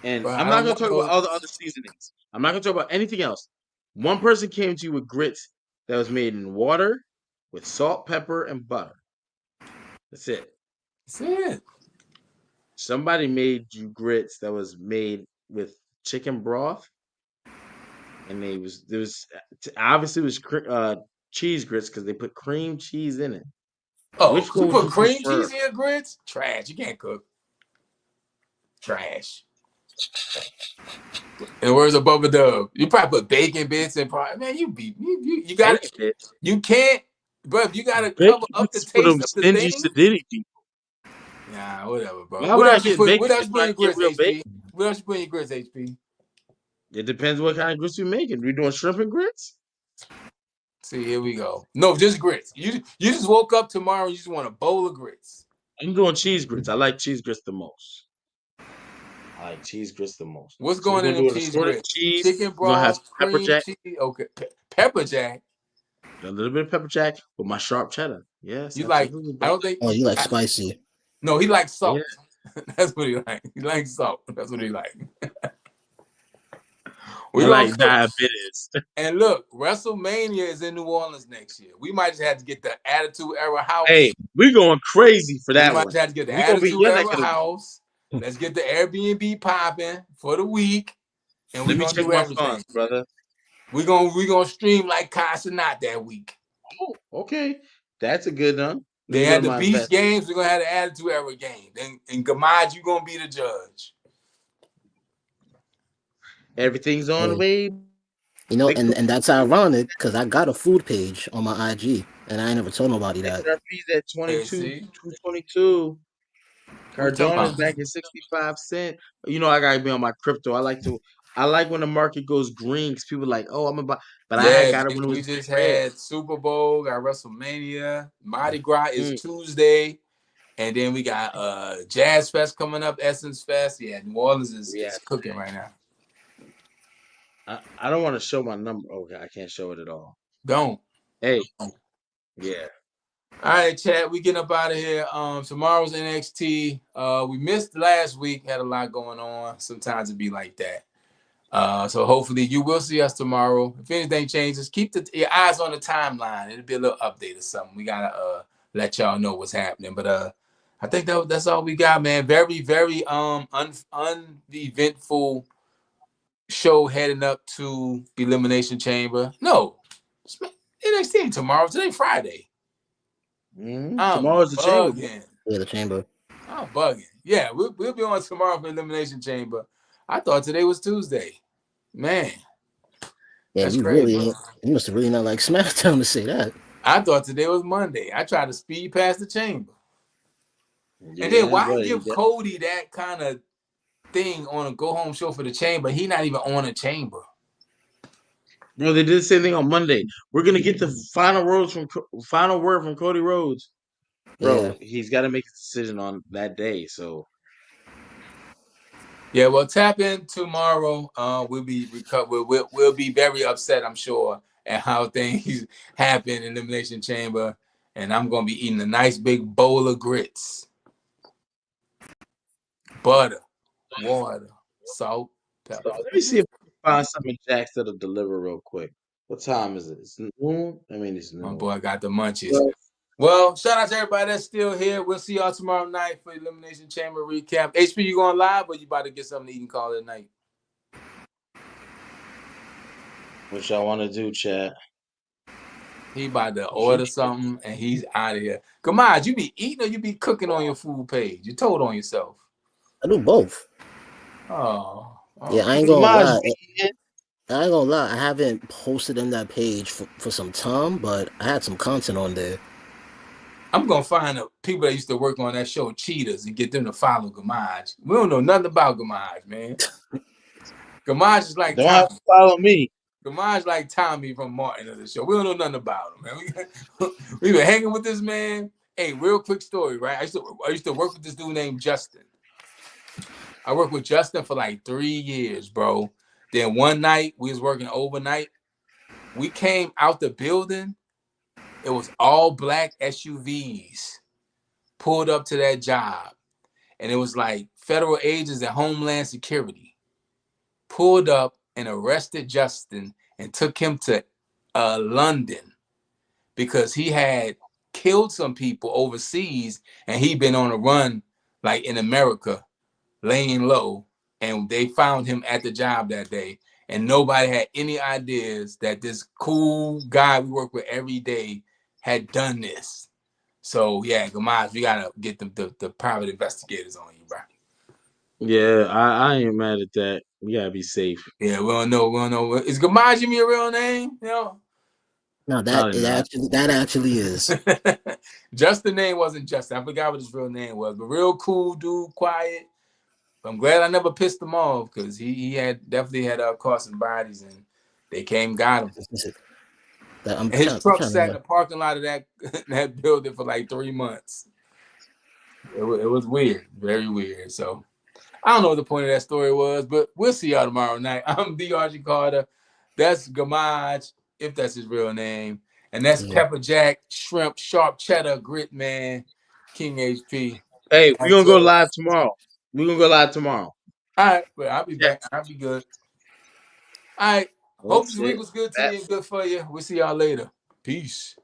And but I'm I not don't gonna want talk about no all the other seasonings. I'm not gonna talk about anything else. One person came to you with grits that was made in water with salt, pepper, and butter. That's it. that's it. Somebody made you grits that was made with chicken broth, and there was obviously it was cheese grits because they put cream cheese in it. Oh, Which you one would put you cream prefer? cheese in your grits? Trash. You can't cook. Trash. And where's a Bubba Dub? You probably put bacon bits and probably man, you got Bacon bits. you can't, bro. You got to cover Bacon up the bits for them taste of the stingy thing. sedity people. Nah, whatever, bro. Why would I get What bacon else bits you put when in I your get grits, real HP? bacon? What else you put in your grits, HP? It depends what kind of grits you're making. We doing shrimp and grits? See, here we go. No, just grits. You just woke up tomorrow and you just want a bowl of grits. I'm doing cheese grits. I like cheese grits the most. I like cheese grits the most. What's So we're going in gonna them do an cheese assorted grits? cheese. Chicken We're gonna have broth, some pepper cream jack, cheese. Okay, pepper jack. a little bit of pepper jack with my sharp cheddar. Yes, You like? absolutely, I bro. don't think. Oh, you like I, spicy? no, he likes Yeah. salt. That's what he like. He likes salt. That's what he like. I We gonna like cook. diabetes. And look, WrestleMania is in New Orleans next year. We might just have to get the Attitude Era Hey, house. we going crazy for We that might one. just have to get the We gonna be in Attitude your neck Era of the woods. house. Let's get the Airbnb popping for the week, and we're Let me gonna check do my everything. funds, brother. We're gonna stream like Casa not that week. Oh, okay. That's a good one. Let They me go had to the my Beast investment. games. We're gonna have the Attitude Era game. Then and Gamaj, you gonna be the judge. Everything's on the Hey, way. you know, Big and that's ironic because I got a food page on my IG, and I ain't never told nobody that. XRP's at Hey, 22, see, 222. what you talking Cardano's about? back at 65 cents. You know, I gotta be on my crypto. I like when the market goes green because people are like, oh, I'm about, but I had Yeah, got it when it we was just red. had Super Bowl, got WrestleMania. Mardi Gras is Mm, Tuesday. And then we got Jazz Fest coming up, Essence Fest. Yeah, New Orleans yeah. is cooking right now. I don't want to show my number. Okay, I can't show it at all. Don't. Hey, yeah. All right, chat. We getting up out of here. Tomorrow's NXT. We missed last week. Had a lot going on. Sometimes it be like that. So hopefully you will see us tomorrow. If anything changes, keep your eyes on the timeline. It'll be a little update or something. We gotta let y'all know what's happening. But I think that's all we got, man. Very, very uneventful show heading up to Elimination Chamber. No, NXT tomorrow. Today Friday. I'm Tomorrow's the chamber, bro. bugging. Yeah, the chamber. I'm bugging. Yeah, we'll be on tomorrow for Elimination Chamber. I thought today was Tuesday. Man, Yeah, that's you crazy. really ain't. You must have really not like SmackDown to say that. I thought today was Monday. I tried to speed past the chamber. And then Yeah, why buddy. give Cody that kind of thing on a go home show for the chamber? He not even on a chamber. Bro, they did the same thing on Monday. We're gonna get the final word from Cody Rhodes. Yeah. Bro, he's got to make a decision on that day. So Yeah, well, tap in tomorrow. We'll be we'll be very upset, I'm sure, at how things happen in Elimination Chamber. And I'm gonna be eating a nice big bowl of grits, butter, water, salt, pepper. let me see if I can find something in Jack's that'll deliver real quick. What time is it? It's noon. I mean, it's My noon. boy got the munchies. Well, Well, shout out to everybody that's still here. We'll see y'all tomorrow night for Elimination Chamber recap. HP, you going live or you about to get something to eat and call it a night? what y'all want to do, chat? He about to order something and he's out of here. Gamad, you be eating or you be cooking on your food page? You told on yourself. I do both. Oh, Yeah, I okay. ain't gonna Maj, lie. I ain't gonna lie. I haven't posted in that page for some time, but I had some content on there. I'm gonna find the people that used to work on that show Cheetahs and get them to follow Gamaj. We don't know nothing about Gamaj, man. Gamaj is like don't have Tommy. to follow me. Gamaj like Tommy from Martin of the show. We don't know nothing about him, man. We been hanging with this man. Hey, real quick story, right? I used to work with this dude named Justin. I worked with Justin for like 3 years, bro. Then one night we was working overnight. We came out the building. It was all black SUVs pulled up to that job. And it was like federal agents and Homeland Security pulled up and arrested Justin and took him to London because he had killed some people overseas and he'd been on a run like in America, laying low. And they found him at the job that day. And nobody had any ideas that this cool guy we work with every day had done this. So yeah, Gamaz, we gotta get the private investigators on you, bro. Yeah, I ain't mad at that. We gotta be safe. Yeah, we don't know. We don't know. Is Gamaj your real name? You know? No, Probably not. that actually is. Just the name wasn't Justin. I forgot what his real name was, but real cool dude, quiet. I'm glad I never pissed him off because he had definitely had caught some bodies and they came got him. I'm And his I'm truck trying to sat in the remember. parking lot of that building for like 3 months. It was weird, very weird. So, all I don't know what the point of that story was, but we'll see y'all tomorrow night. I'm D.R.G. Carter. That's Gamage, if that's his real name. And that's Pepper Jack, Shrimp, Sharp Cheddar, Grit Man, King HP. Hey, we're gonna go Until, live tomorrow. We're gonna go live tomorrow. all right, but I'll be back. Yes. I'll be good. All right. Oh Hope this week shit. was good to you and good for you. We'll see y'all later. Peace.